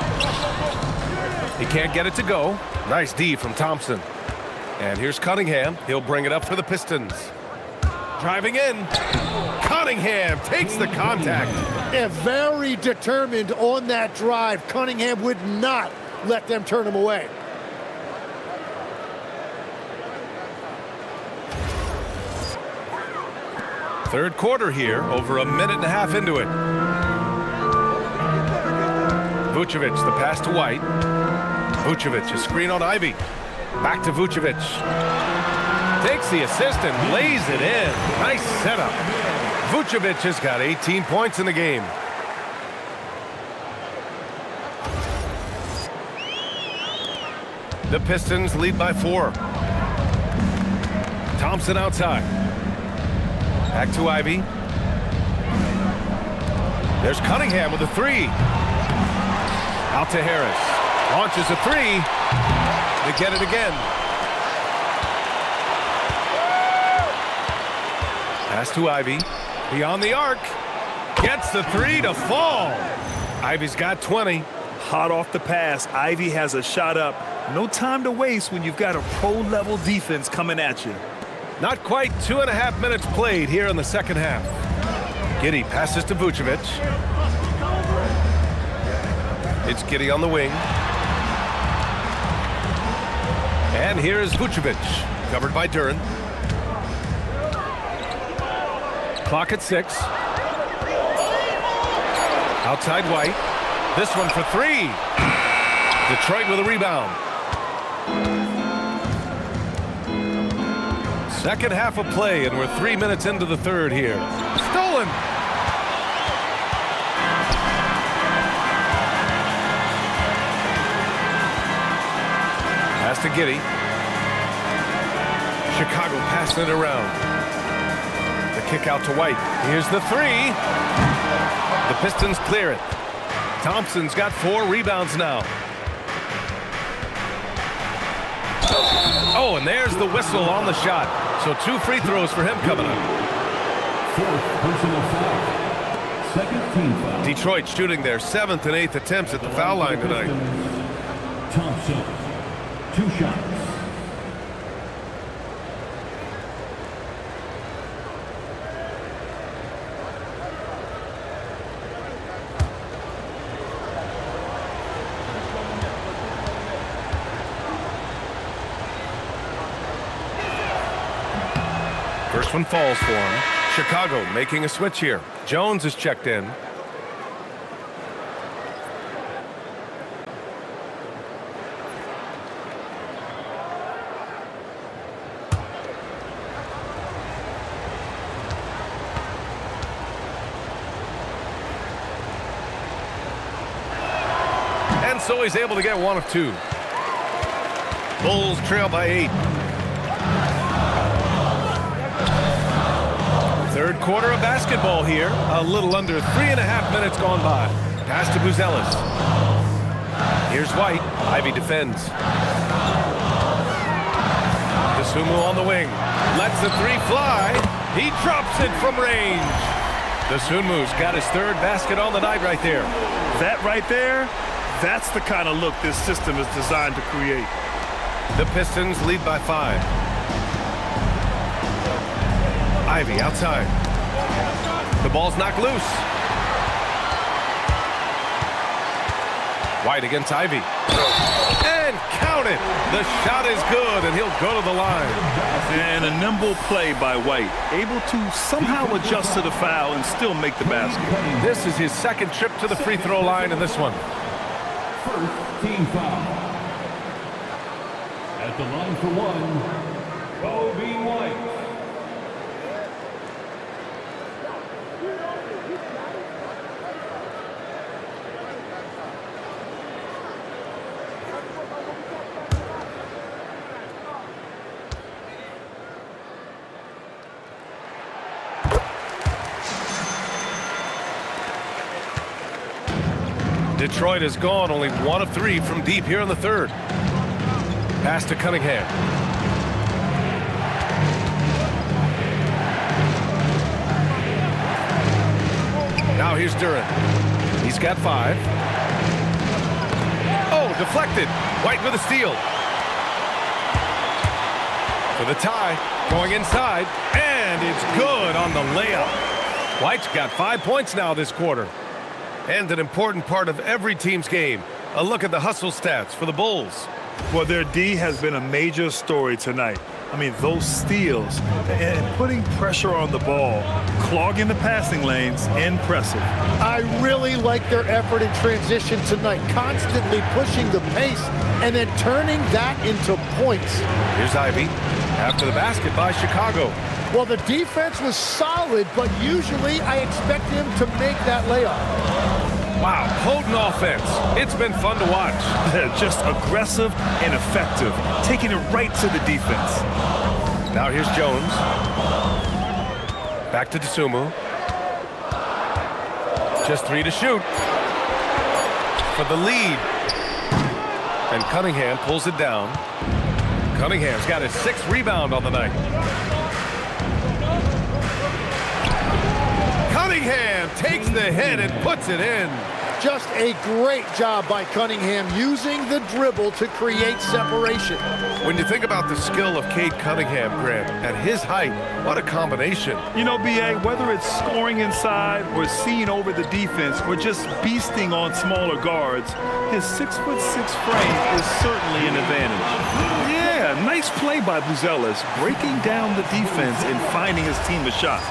He can't get it to go. Nice D from Thompson. And here's Cunningham. He'll bring it up for the Pistons. Driving in. Cunningham takes the contact. And very determined on that drive. Cunningham would not let them turn him away. Third quarter here, over a minute and a half into it. Vučević, the pass to White. Vučević, a screen on Ivy. Back to Vučević. Takes the assist and lays it in. Nice setup. Vučević has got 18 points in the game. The Pistons lead by 4. Thompson outside. Back to Ivy. There's Cunningham with a 3. Out to Harris. Launches a 3. They get it again. Pass to Ivy. Beyond the arc. Gets the 3 to fall. Ivy's got 20. Hot off the pass. Ivy has a shot up. No time to waste when you've got a pro-level defense coming at you. Not quite 2.5 minutes played here in the second half. Giddey passes to Vučević. It's Giddey on the wing. And here's Vučević, covered by Duren. Clock at 6. Outside White. This one for 3. Detroit with a rebound. Second half of play, and we're 3 minutes into the third here. Stolen! Pass to Giddey. Chicago passing it around. The kick out to White. Here's the 3. The Pistons clear it. Thompson's got 4 rebounds now. Oh, and there's the whistle on the shot. So 2 free throws for him coming up. 4th personal foul. 2nd team foul. Detroit shooting their 7th and 8th attempts at the foul line tonight. Thompson, 2 shots. First one falls for him. Chicago making a switch here. Jones is checked in. And so he's able to get 1 of 2. Bulls trail by 8. Third quarter of basketball here. A little under 3.5 minutes gone by. Pass to Buzelis. Here's White. Ivy defends. DeSumo on the wing. Lets the 3 fly. He drops it from range. Dosunmu's got his third basket on the night right there. That right there, that's the kind of look this system is designed to create. The Pistons lead by 5. Ivy outside. The ball's knocked loose. White against Ivy. And count it. The shot is good, and he'll go to the line. And a nimble play by White, able to somehow adjust to the foul and still make the basket. This is his second trip to the free throw line in this one. First team foul. At the line for one, Coby White. Detroit has gone only 1 of 3 from deep here in the third. Pass to Cunningham. Now here's Duren. He's got 5. Oh, deflected. White with a steal. For the tie, going inside, and it's good on the layup. White's got 5 points now this quarter. And an important part of every team's game. A look at the hustle stats for the Bulls. Well, their D has been a major story tonight. I mean, those steals and putting pressure on the ball, clogging the passing lanes, impressive. I really like their effort in transition tonight, constantly pushing the pace and then turning that into points. Here's Ivy after the basket by Chicago. Well, the defense was solid, but usually I expect him to make that layup. Wow, potent offense. It's been fun to watch. Just aggressive and effective, taking it right to the defense. Now here's Jones. Back to Dosunmu. Just 3 to shoot. For the lead. And Cunningham pulls it down. Cunningham's got his 6th rebound on the night. Cunningham takes the hit and puts it in. Just a great job by Cunningham using the dribble to create separation. When you think about the skill of Cade Cunningham, Grant, at his height, what a combination. You know, B.A., whether it's scoring inside or seeing over the defense or just beasting on smaller guards, his 6'6" frame is certainly an advantage. Yeah, nice play by Buzelis, breaking down the defense and finding his team a shot.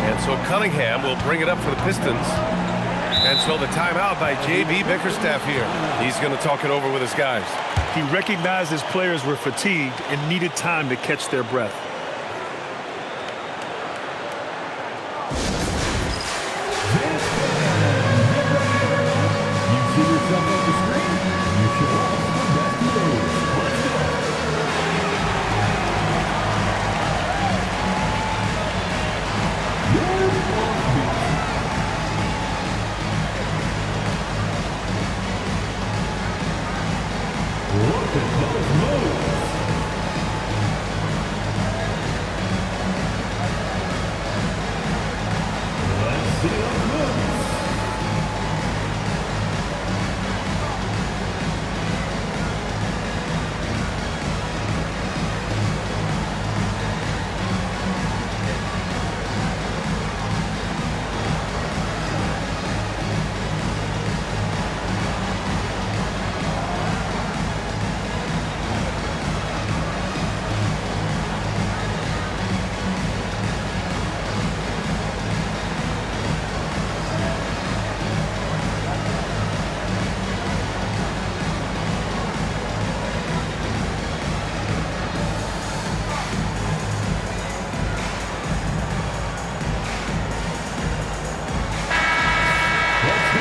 And so Cunningham will bring it up for the Pistons. And so the timeout by J.B. Bickerstaff here. He's going to talk it over with his guys. He recognized his players were fatigued and needed time to catch their breath. You see yourself on the screen. You should also back to those. Let's go. Look at those moves. Let's see those moves.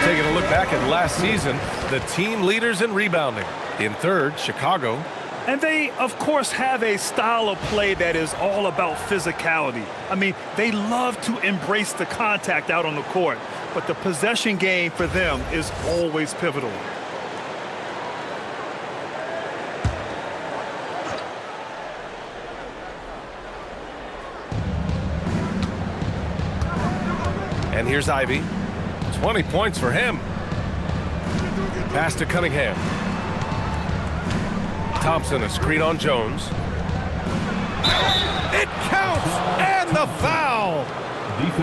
Taking a look back at last season, the team leaders in rebounding. In third, Chicago. And they, of course, have a style of play that is all about physicality. I mean, they love to embrace the contact out on the court, but the possession game for them is always pivotal. And here's Ivy. 20 points for him. Pass to Cunningham. Thompson, a screen on Jones. It counts! And the foul!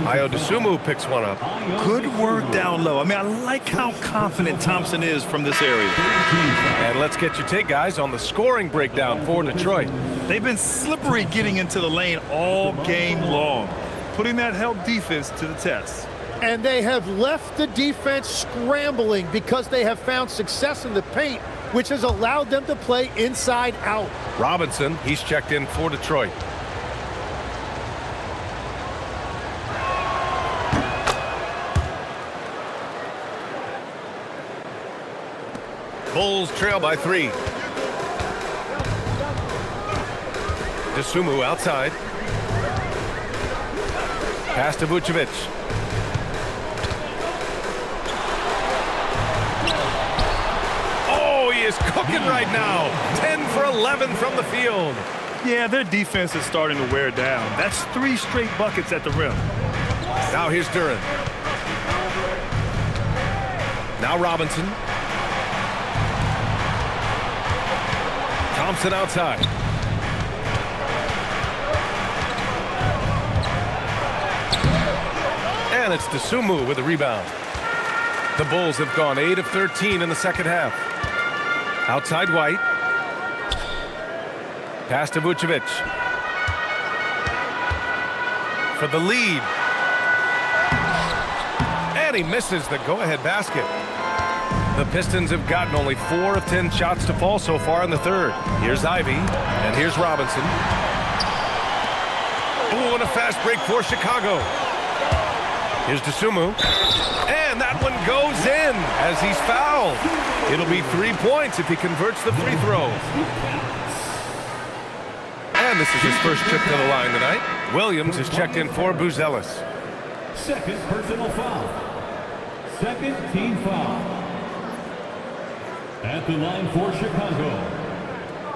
Ayo Dosunmu picks one up. Good work down low. I mean, I like how confident Thompson is from this area. And let's get your take, guys, on the scoring breakdown for Detroit. They've been slippery getting into the lane all game long, putting that help defense to the test. And they have left the defense scrambling because they have found success in the paint, which has allowed them to play inside out. Robinson, he's checked in for Detroit. Bulls trail by 3. Dosunmu outside. Pass to Vučević. Oh, he is cooking right now. 10 for 11 from the field. Yeah, their defense is starting to wear down. That's 3 straight buckets at the rim. Now here's Duren. Now Robinson. Thompson outside. And it's Dosunmu with the rebound. The Bulls have gone 8 of 13 in the second half. Outside White. Pass to Vučević. For the lead. And he misses the go-ahead basket. The Pistons have gotten only 4 of 10 shots to fall so far in the third. Here's Ivy, and here's Robinson. Oh, and a fast break for Chicago. Here's Dosunmu. And that one goes in as he's fouled. It'll be 3 points if he converts the free throw. And this is his first trip to the line tonight. Williams is checked in for Buzelis. Second personal foul. Second team foul. At the line for Chicago,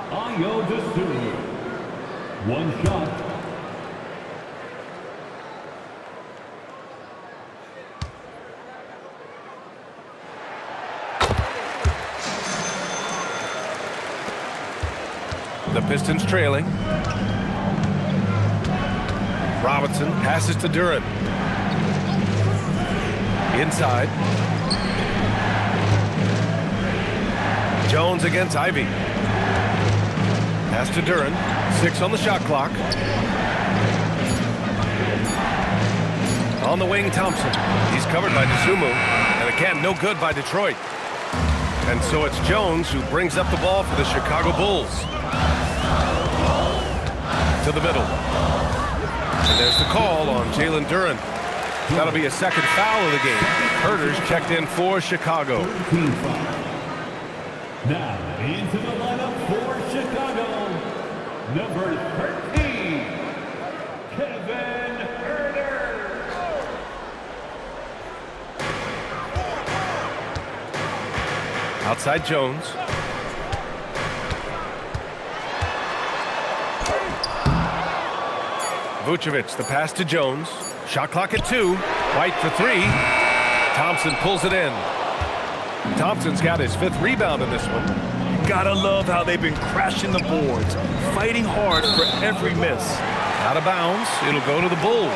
Ayo Dosunmu. 1 shot. The Pistons trailing. Robinson passes to Duren. Inside. Jones against Ivy. Pass to Duren. 6 on the shot clock. On the wing, Thompson. He's covered by Dosunmu. And again, no good by Detroit. And so it's Jones who brings up the ball for the Chicago Bulls. To the middle. And there's the call on Jalen Duren. That'll be a second foul of the game. Herter's checked in for Chicago. Now into the lineup for Chicago, number 13, Kevin Herter. Outside Jones. Vučević, the pass to Jones. Shot clock at 2. White for 3. Thompson pulls it in. Thompson's got his 5th rebound in this one. Gotta love how they've been crashing the boards, fighting hard for every miss. Out of bounds. It'll go to the Bulls.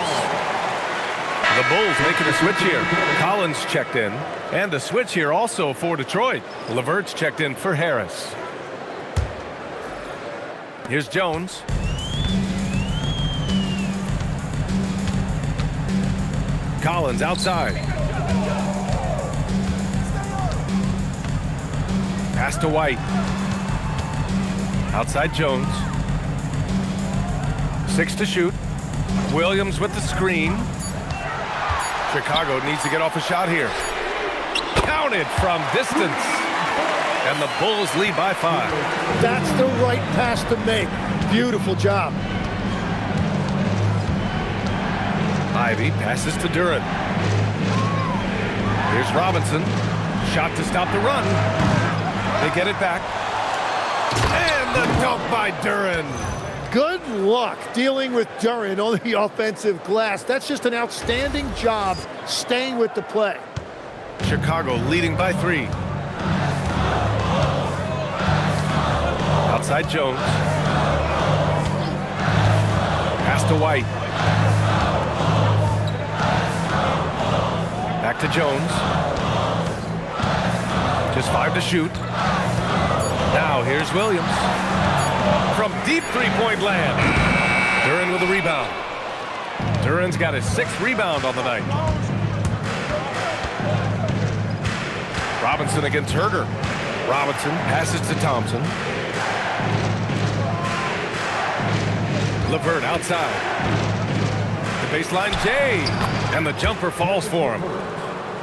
The Bulls making a switch here. Collins checked in. And the switch here also for Detroit. LeVert's checked in for Harris. Here's Jones. Collins outside. Pass to White. Outside Jones. 6 to shoot. Williams with the screen. Chicago needs to get off a shot here. Counted from distance. And the Bulls lead by 5. That's the right pass to make. Beautiful job. Ivy passes to Duren. Here's Robinson. Shot to stop the run. They get it back. And the dunk by Duren. Good luck dealing with Duren on the offensive glass. That's just an outstanding job staying with the play. Chicago leading by 3. Outside Jones. Pass to White. Back to Jones. Just 5 to shoot. Now here's Williams. From deep three-point land. Duren with a rebound. Duren's got his 6th rebound on the night. Robinson against Herder. Robinson passes to Thompson. LeVert outside. The baseline Jay. And the jumper falls for him.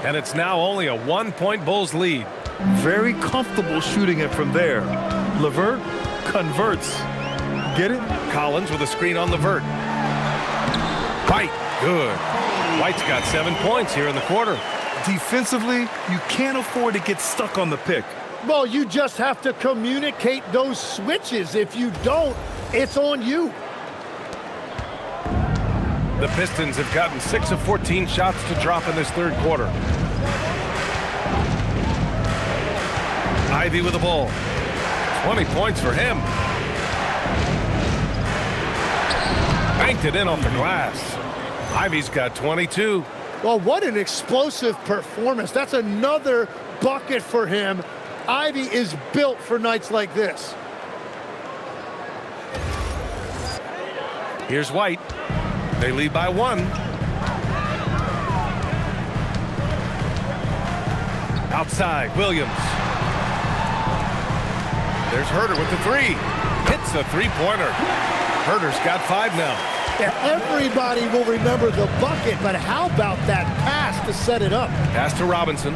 And it's now only a 1-point Bulls lead. Very comfortable shooting it from there. LeVert converts. Get it? Collins with a screen on LeVert. White, good. White's got 7 points here in the quarter. Defensively, you can't afford to get stuck on the pick. Well, you just have to communicate those switches. If you don't, it's on you. The Pistons have gotten 6 of 14 shots to drop in this 3rd quarter. Ivy with the ball. 20 points for him. Banked it in off the glass. Ivy's got 22. Well, what an explosive performance. That's another bucket for him. Ivy is built for nights like this. Here's White. They lead by 1. Outside, Williams. There's Herder with the 3. Hits a 3-pointer. Herder's got 5 now. Yeah, everybody will remember the bucket, but how about that pass to set it up? Pass to Robinson.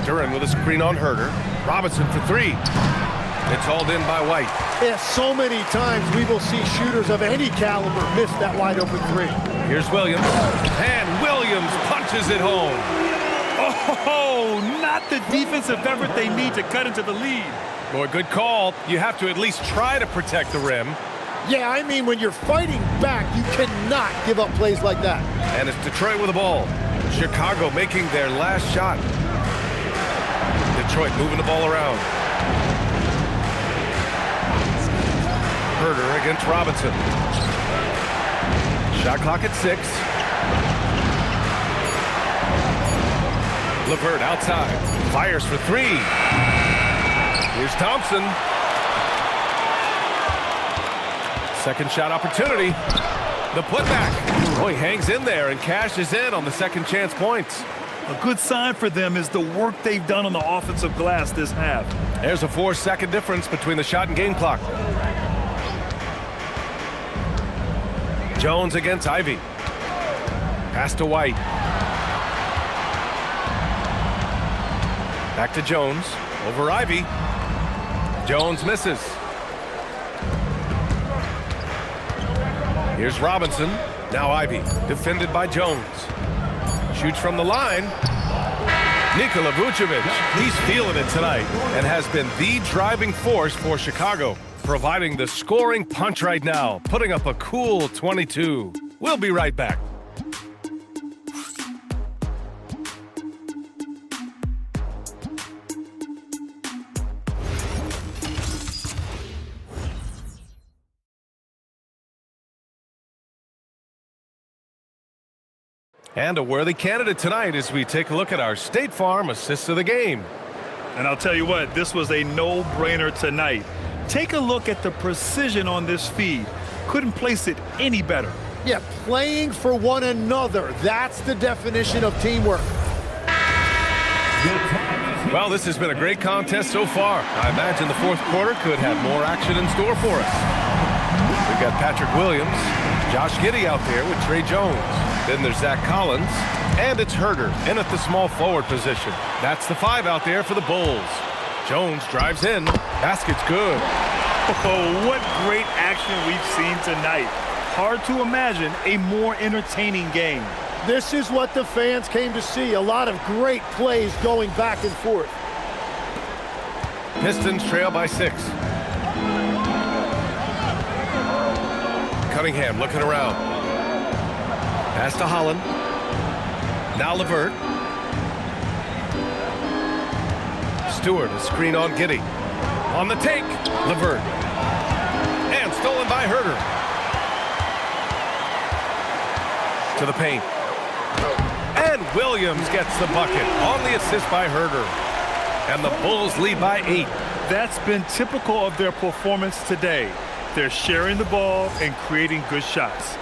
Duren with a screen on Herder. Robinson for 3. It's hauled in by White. Yeah, so many times we will see shooters of any caliber miss that wide open 3. Here's Williams. And Williams punches it home. Oh, not the defensive effort they need to cut into the lead. Boy, good call. You have to at least try to protect the rim. Yeah, I mean, when you're fighting back, you cannot give up plays like that. And it's Detroit with the ball. Chicago making their last shot. Detroit moving the ball around. Herder against Robinson. Shot clock at 6. LeVert outside. Fires for 3. Here's Thompson. Second shot opportunity. The putback. Oh, he hangs in there and cashes in on the second chance points. A good sign for them is the work they've done on the offensive glass this half. There's a 4-second difference between the shot and game clock. Jones against Ivy. Pass to White. Back to Jones. Over Ivy. Jones misses. Here's Robinson. Now Ivy. Defended by Jones. Shoots from the line. Nikola Vučević. He's feeling it tonight and has been the driving force for Chicago, providing the scoring punch right now, putting up a cool 22. We'll be right back. And a worthy candidate tonight as we take a look at our State Farm assists of the game. And I'll tell you what, this was a no-brainer tonight. Take a look at the precision on this feed. Couldn't place it any better. Yeah, playing for one another. That's the definition of teamwork. Well, this has been a great contest so far. I imagine the 4th quarter could have more action in store for us. We've got Patrick Williams, Josh Giddey out there with Trey Jones. Then there's Zach Collins, and it's Herder in at the small forward position. That's the 5 out there for the Bulls. Jones drives in. Basket's good. Oh, what great action we've seen tonight. Hard to imagine a more entertaining game. This is what the fans came to see. A lot of great plays going back and forth. Pistons trail by 6. Cunningham looking around. Pass to Holland. Now LeVert. Stewart, a screen on Giddey. On the take, LeVert. And stolen by Herter. To the paint. And Williams gets the bucket on the assist by Herter. And the Bulls lead by 8. That's been typical of their performance today. They're sharing the ball and creating good shots.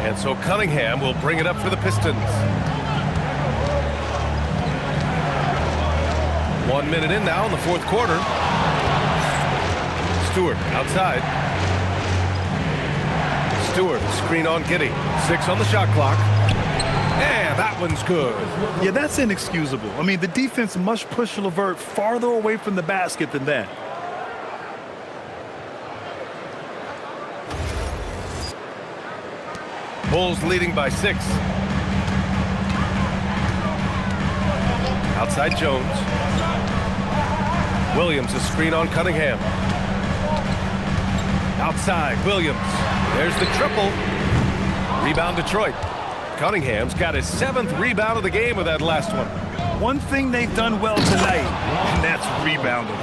And so Cunningham will bring it up for the Pistons. 1 minute in now in the fourth quarter. Stewart outside. Stewart, screen on Giddey. 6 on the shot clock. And that one's good. Yeah, that's inexcusable. I mean, the defense must push LeVert farther away from the basket than that. Bulls leading by 6. Outside Jones. Williams, a screen on Cunningham. Outside, Williams. There's the triple. Rebound Detroit. Cunningham's got his 7th rebound of the game with that last one. One thing they've done well tonight, and that's rebounding.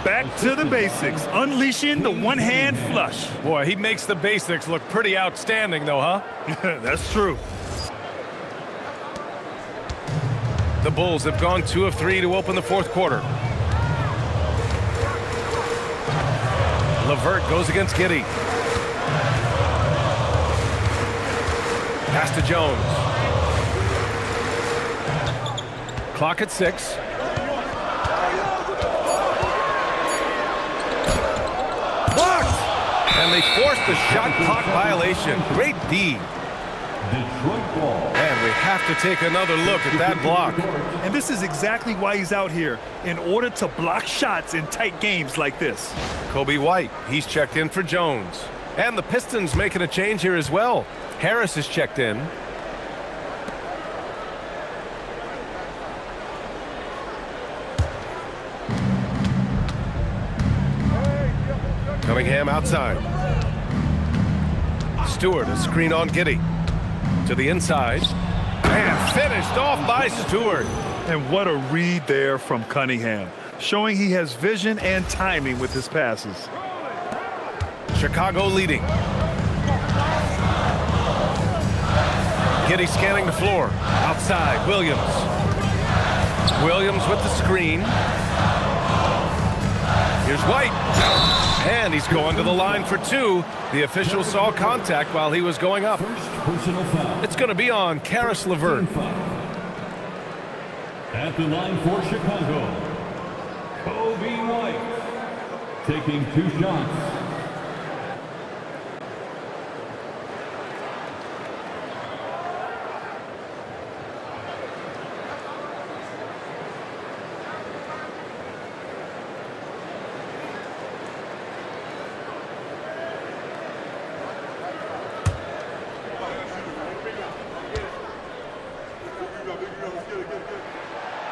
Back to the basics, unleashing the one-hand flush. Boy, he makes the basics look pretty outstanding, though, huh? That's true. The Bulls have gone 2 of 3 to open the fourth quarter. LeVert goes against Giddey. Pass to Jones. Clock at 6. Blocked! And they forced the shot clock violation. Great D. Detroit ball. And we have to take another look at that block. And this is exactly why he's out here, in order to block shots in tight games like this. Coby White, he's checked in for Jones. And the Pistons making a change here as well. Harris is checked in. Cunningham outside. Stewart, a screen on Giddey. To the inside. And finished off by Stewart. And what a read there from Cunningham, showing he has vision and timing with his passes. Chicago leading. Giddey scanning the floor. Outside, Williams. Williams with the screen. Here's White. And he's going to the line for 2. The official saw contact while he was going up. It's going to be on Caris LeVert. At the line for Chicago, Coby White, taking 2 shots.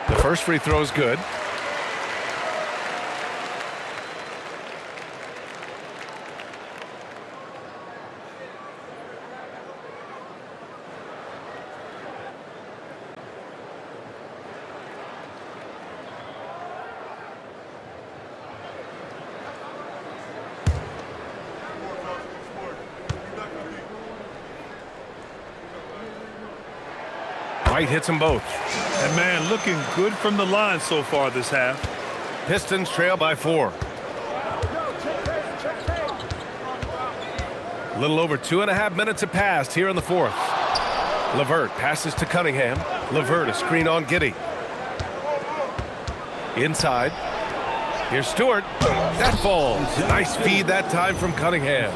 The first free throw is good. White hits them both. And man, looking good from the line so far this half. Pistons trail by 4. A little over 2.5 minutes have passed here in the fourth. LeVert passes to Cunningham. LeVert, a screen on Giddey. Inside. Here's Stewart. That falls. Nice feed that time from Cunningham.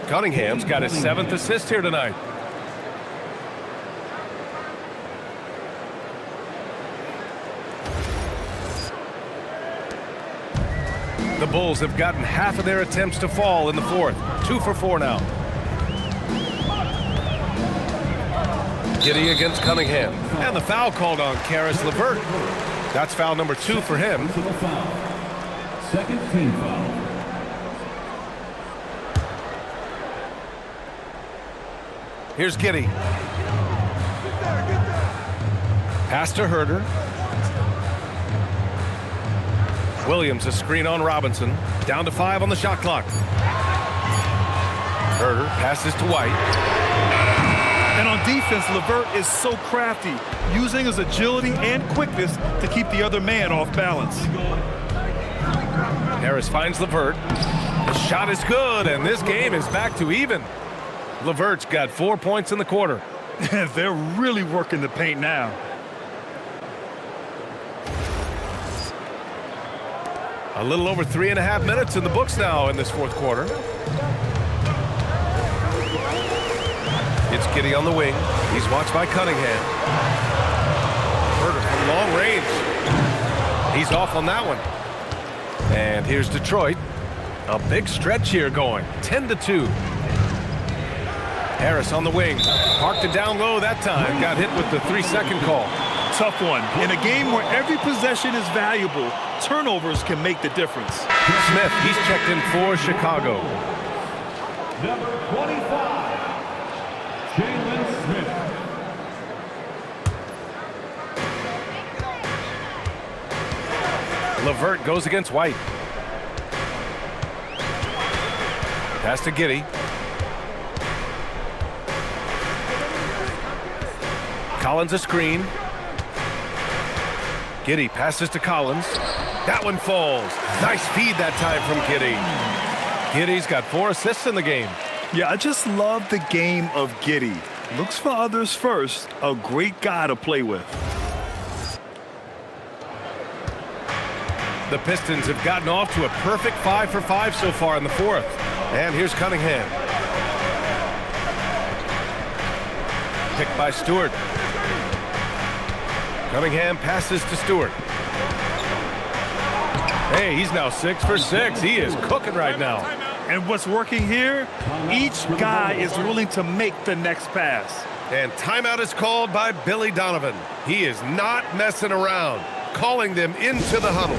Cunningham's got his 7th assist here tonight. The Bulls have gotten half of their attempts to fall in the fourth. 2 for 4 now. Giddey against Cunningham. And the foul called on Caris LeVert. That's foul number 2 for him. Personal foul. Second team foul. Here's Giddey. Pass to Herder. Williams, a screen on Robinson. Down to 5 on the shot clock. Herder passes to White. And on defense, LeVert is so crafty, using his agility and quickness to keep the other man off balance. Harris finds LeVert. The shot is good, and this game is back to even. LeVert's got 4 points in the quarter. They're really working the paint now. A little over 3.5 minutes in the books now in this fourth quarter. It's Giddey on the wing. He's watched by Cunningham. Herder from long range. He's off on that one. And here's Detroit. A big stretch here going. 10-2. Harris on the wing. Parked it down low that time. Got hit with the 3-second call. Tough one. In a game where every possession is valuable, turnovers can make the difference. Smith, he's checked in for Chicago. Number 25. Jalen Smith. LeVert goes against White. Pass to Giddey. Collins a screen. Giddey passes to Collins. That one falls. Nice feed that time from Giddey. Giddey's got 4 assists in the game. Yeah, I just love the game of Giddey. Looks for others first. A great guy to play with. The Pistons have gotten off to a perfect 5 for 5 so far in the fourth. And here's Cunningham. Picked by Stewart. Cunningham passes to Stewart. Hey, he's now 6 for 6. He is cooking right now. And what's working here? Each guy is willing to make the next pass. And timeout is called by Billy Donovan. He is not messing around, calling them into the huddle.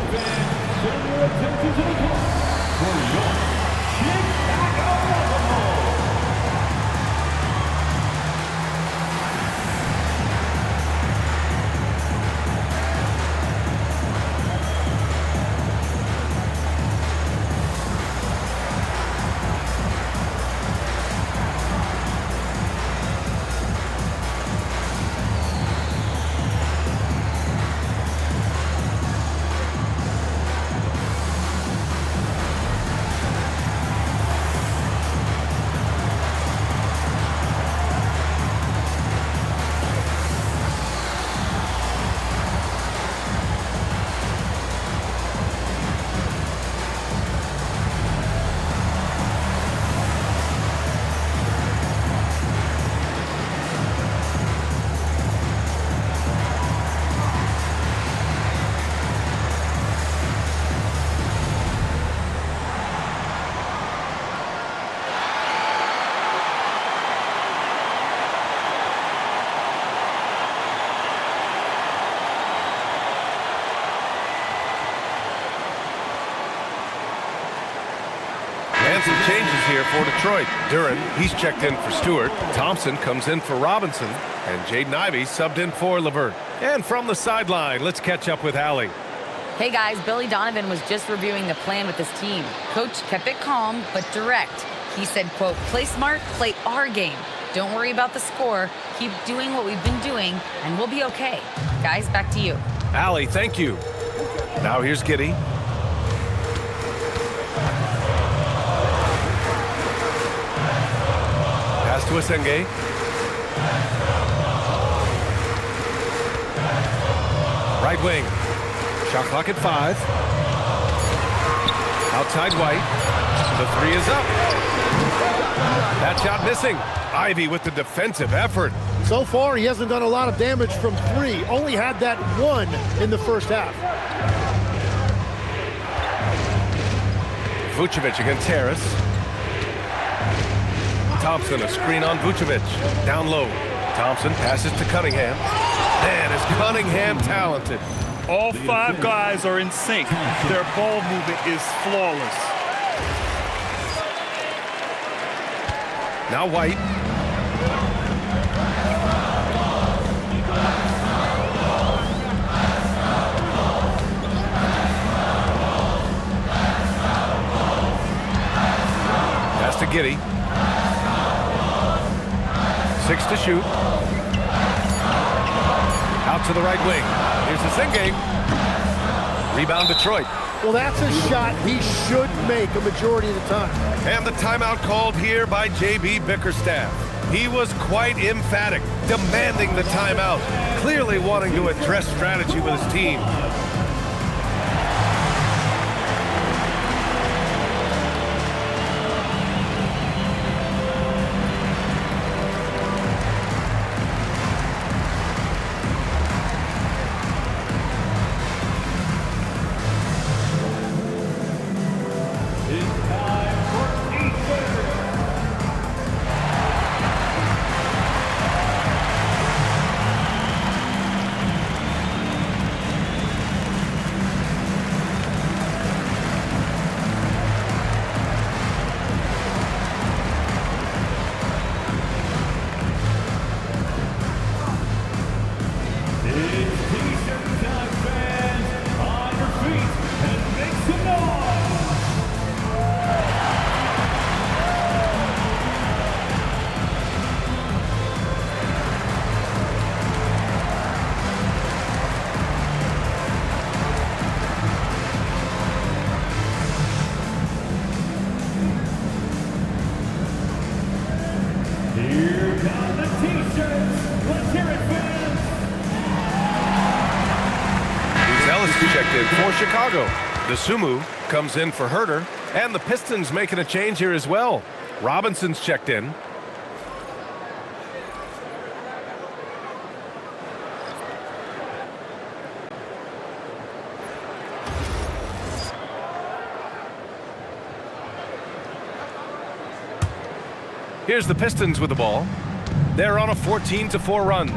Some changes here for Detroit. Duren, he's checked in for Stewart. Thompson comes in for Robinson. And Jaden Ivey subbed in for LeVert. And from the sideline, let's catch up with Allie. Hey guys, Billy Donovan was just reviewing the plan with his team. Coach kept it calm, but direct. He said, quote, play smart, play our game. Don't worry about the score. Keep doing what we've been doing, and we'll be okay. Guys, back to you. Allie, thank you. Now here's Giddey. Pass to Asenge. Right wing. Shot clock at 5. Outside White. The 3 is up. That shot missing. Ivey with the defensive effort. So far, he hasn't done a lot of damage from 3. Only had that 1 in the first half. Vučević against Harris. Thompson, a screen on Vučević. Down low. Thompson passes to Cunningham. Man, is Cunningham talented. All 5 guys are in sync. Their ball movement is flawless. Now White. Pass to Giddey. 6 to shoot. Out to the right wing. Here's the Singing. Rebound Detroit. Well, that's a shot he should make a majority of the time. And the timeout called here by J.B. Bickerstaff. He was quite emphatic, demanding the timeout, clearly wanting to address strategy with his team. Checked in for Chicago. DeSumo comes in for Herter, and the Pistons making a change here as well. Robinson's checked in. Here's the Pistons with the ball. They're on a 14-4 run.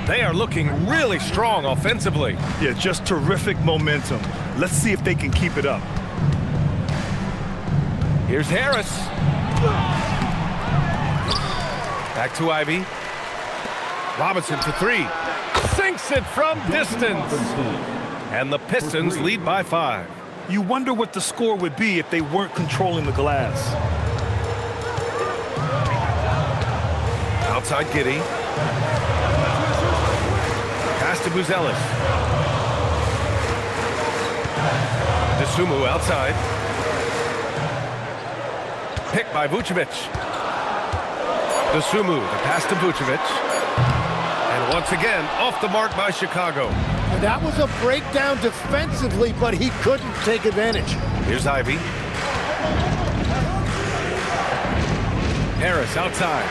They are looking really strong offensively. Yeah, just terrific momentum. Let's see if they can keep it up. Here's Harris. Back to Ivy. Robinson for 3. Sinks it from distance. And the Pistons lead by 5. You wonder what the score would be if they weren't controlling the glass. Outside Giddey. Pass to Buzelis. DeSumo outside. Picked by Vučević. DeSumo, the pass to Vučević. And once again, off the mark by Chicago. And that was a breakdown defensively, but he couldn't take advantage. Here's Ivy. Harris outside.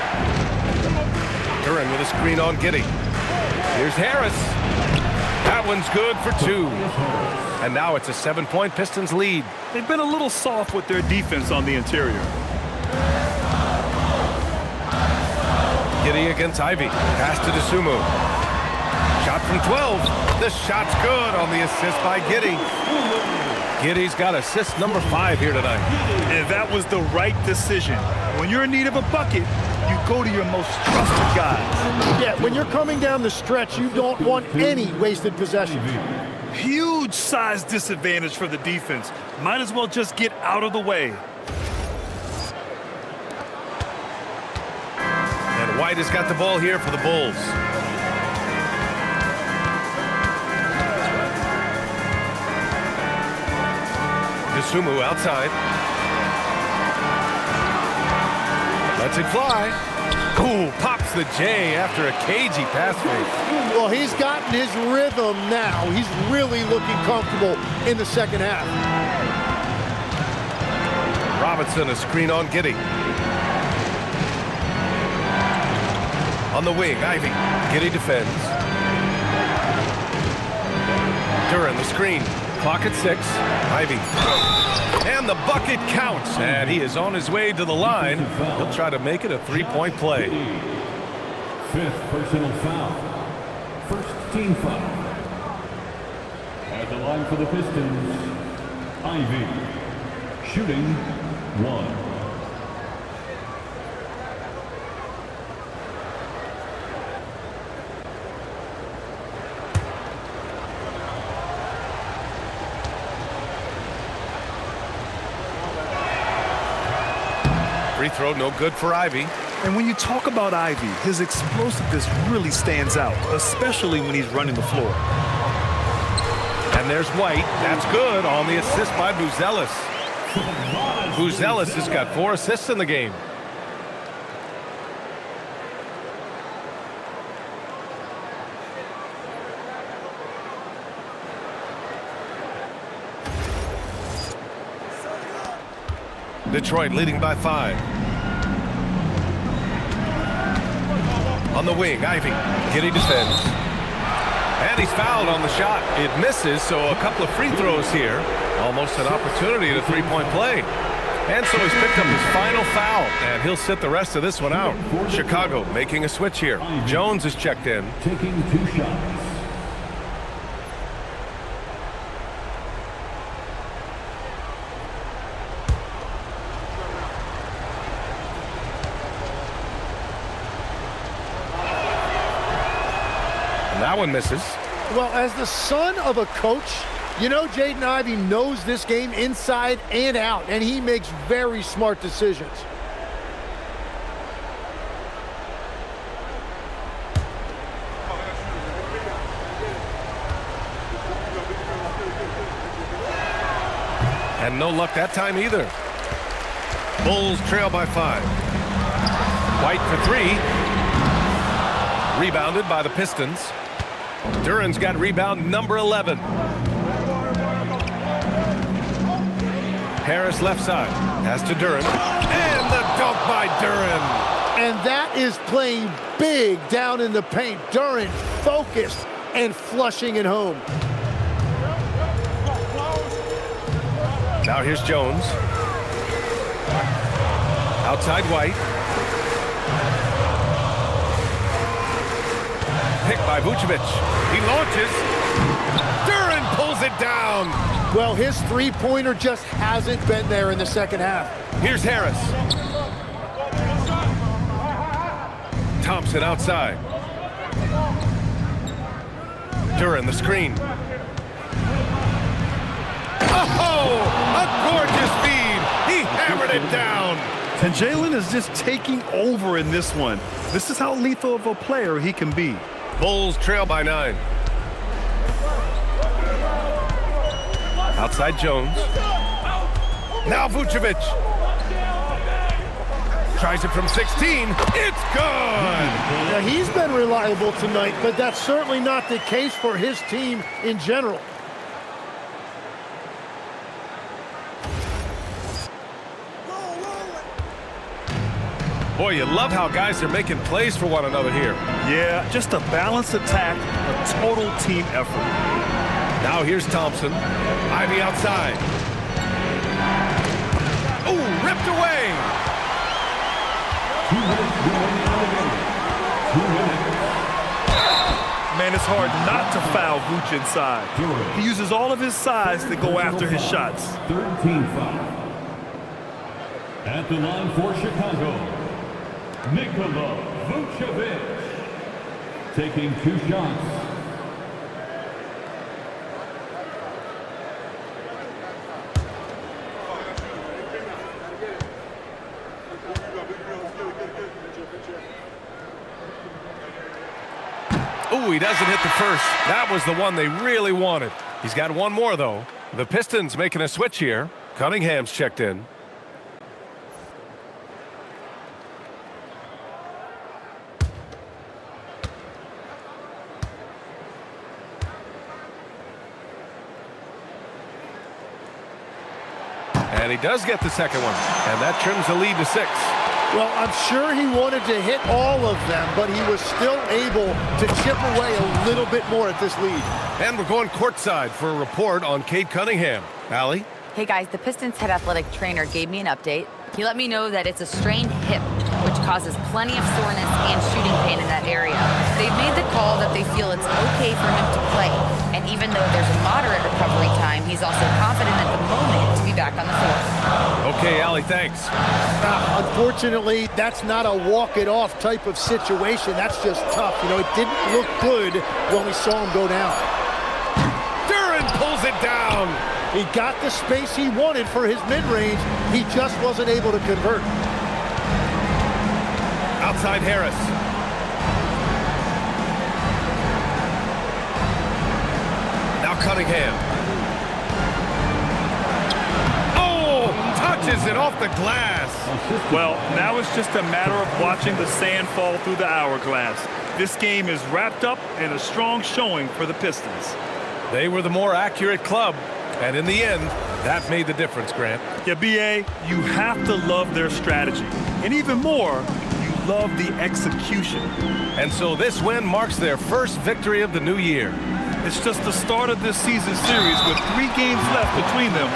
Duran with a screen on Giddey. Here's Harris. That one's good for 2. And now it's a 7-point Pistons lead. They've been a little soft with their defense on the interior. Giddey against Ivy. Pass to DeSumo. Shot from 12. The shot's good on the assist by Giddey. Giddey's got assist number 5 here tonight. And that was the right decision. When you're in need of a bucket, you go to your most trusted guys. Yeah, when you're coming down the stretch, you don't want any wasted possession. Huge size disadvantage for the defense. Might as well just get out of the way. And White has got the ball here for the Bulls. DeSumo outside. Lets it fly. Ooh, pops the J after a cagey pass fake. Well, he's gotten his rhythm now. He's really looking comfortable in the second half. Robinson, a screen on Giddey. On the wing, Ivy. Giddey defends. Duran, the screen. Clock at 6. Ivy. And the bucket counts. And he is on his way to the line. He'll try to make it a 3-point play. 5th personal foul. First team foul. At the line for the Pistons, Ivy, shooting 1. Free throw, no good for Ivy. And when you talk about Ivy, his explosiveness really stands out, especially when he's running the floor. And there's White. That's good on the assist by Vučević. Vučević has got 4 assists in the game. Detroit leading by 5. On the wing, Ivy. Giddey defends. And he's fouled on the shot. It misses, so a couple of free throws here. Almost an opportunity at a three-point play. And so he's picked up his final foul, and he'll sit the rest of this one out. Chicago making a switch here. Jones is checked in. Taking 2 shots. That one misses. Well, as the son of a coach, you know Jaden Ivey knows this game inside and out, and he makes very smart decisions. And no luck that time either. Bulls trail by 5. White for 3. Rebounded by the Pistons. Duran's got rebound number 11. Harris left side. Pass to Duran. And the dunk by Duran. And that is playing big down in the paint. Duran focused and flushing it home. Now here's Jones. Outside White. Picked by Vučević. He launches. Duran pulls it down. Well, his three-pointer just hasn't been there in the second half. Here's Harris. Thompson outside. Duran the screen. Oh, a gorgeous feed. He hammered it down. And Jalen is just taking over in this one. This is how lethal of a player he can be. Bulls trail by 9. Outside Jones. Now Vučević. Tries it from 16. It's good. Now, he's been reliable tonight, but that's certainly not the case for his team in general. Boy, you love how guys are making plays for one another here. Yeah, just a balanced attack, a total team effort. Now here's Thompson. Ivy outside. Ooh, ripped away. 2 minutes remaining in the game. 2 minutes. Man, it's hard not to foul Vuč inside. He uses all of his size to go after his shots. 13 foul. At the line for Chicago, Nikola Vučević, taking 2 shots. Ooh, he doesn't hit the first. That was the one they really wanted. He's got one more, though. The Pistons making a switch here. Cunningham's checked in. And he does get the second one. And that trims the lead to 6. Well, I'm sure he wanted to hit all of them, but he was still able to chip away a little bit more at this lead. And we're going courtside for a report on Cade Cunningham. Allie? Hey guys, the Pistons head athletic trainer gave me an update. He let me know that it's a strained hip, which which causes plenty of soreness and shooting pain in that area. They've made the call that they feel it's okay for him to play. And even though there's a moderate recovery time, he's also confident at the moment to be back on the floor. Okay, Allie, thanks. Unfortunately, that's not a walk-it-off type of situation. That's just tough. You know, it didn't look good when we saw him go down. Duren pulls it down. He got the space he wanted for his mid-range. He just wasn't able to convert. Outside Harris. Now Cunningham. Oh, touches it off the glass. Well, now it's just a matter of watching the sand fall through the hourglass. This game is wrapped up in a strong showing for the Pistons. They were the more accurate club, and in the end, that made the difference, Grant. Yeah, B.A., you have to love their strategy. And even more, you love the execution. And so this win marks their first victory of the new year. It's just the start of this season series with 3 games left between them,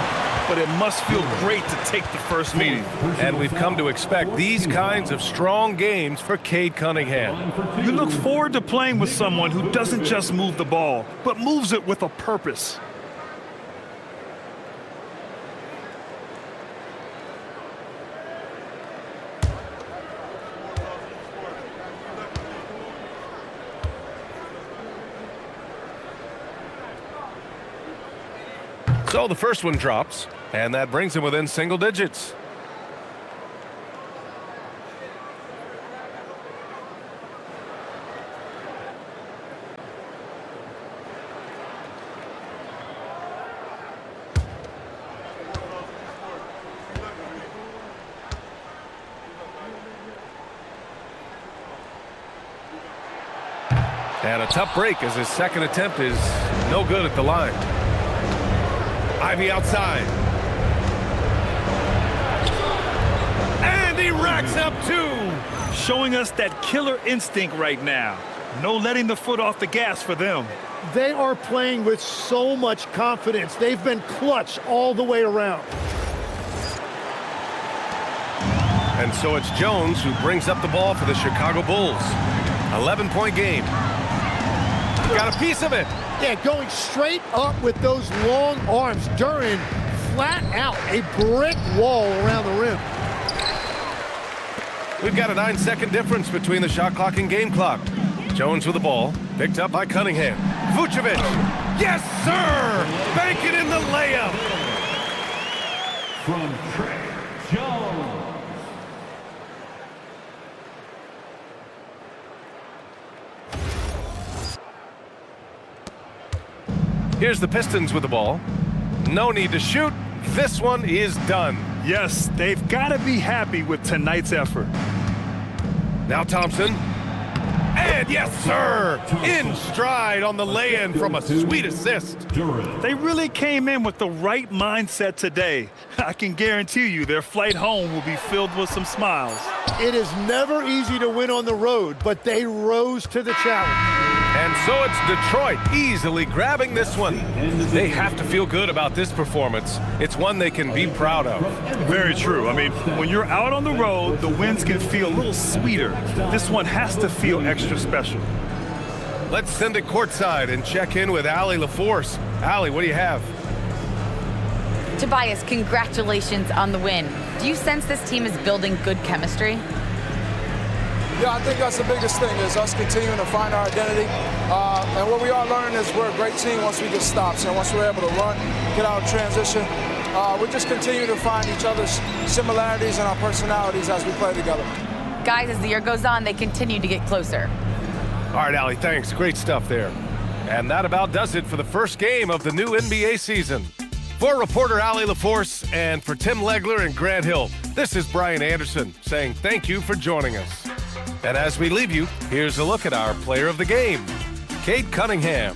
but it must feel great to take the first meeting. And we've come to expect these kinds of strong games for Cade Cunningham. You look forward to playing with someone who doesn't just move the ball, but moves it with a purpose. So the first one drops, and that brings him within single digits. And a tough break as his second attempt is no good at the line. Ivy outside. And he racks up 2. Showing us that killer instinct right now. No letting the foot off the gas for them. They are playing with so much confidence. They've been clutch all the way around. And so it's Jones who brings up the ball for the Chicago Bulls. 11-point game. Got a piece of it. Yeah, going straight up with those long arms. Duren flat out, a brick wall around the rim. We've got a 9-second difference between the shot clock and game clock. Jones with the ball, picked up by Cunningham. Vučević, yes sir! Bank it in the layup. From Trey Jones. Here's the Pistons with the ball. No need to shoot. This one is done. Yes, they've got to be happy with tonight's effort. Now Thompson. And yes, sir! In stride on the lay-in from a sweet assist. They really came in with the right mindset today. I can guarantee you their flight home will be filled with some smiles. It is never easy to win on the road, but they rose to the challenge. And so it's Detroit easily grabbing this one. They have to feel good about this performance. It's one they can be proud of. Very true. I mean, when you're out on the road, the wins can feel a little sweeter. This one has to feel extra special. Let's send it courtside and check in with Allie LaForce. Allie, what do you have? Tobias, congratulations on the win. Do you sense this team is building good chemistry? Yeah, I think that's the biggest thing is us continuing to find our identity. And what we are learning is we're a great team once we get stops. And once we're able to run, get out of transition, we just continue to find each other's similarities and our personalities as we play together. Guys, as the year goes on, they continue to get closer. All right, Allie, thanks. Great stuff there. And that about does it for the first game of the new NBA season. For reporter Allie LaForce and for Tim Legler and Grant Hill, this is Brian Anderson saying thank you for joining us. And as we leave you, here's a look at our player of the game, Cade Cunningham.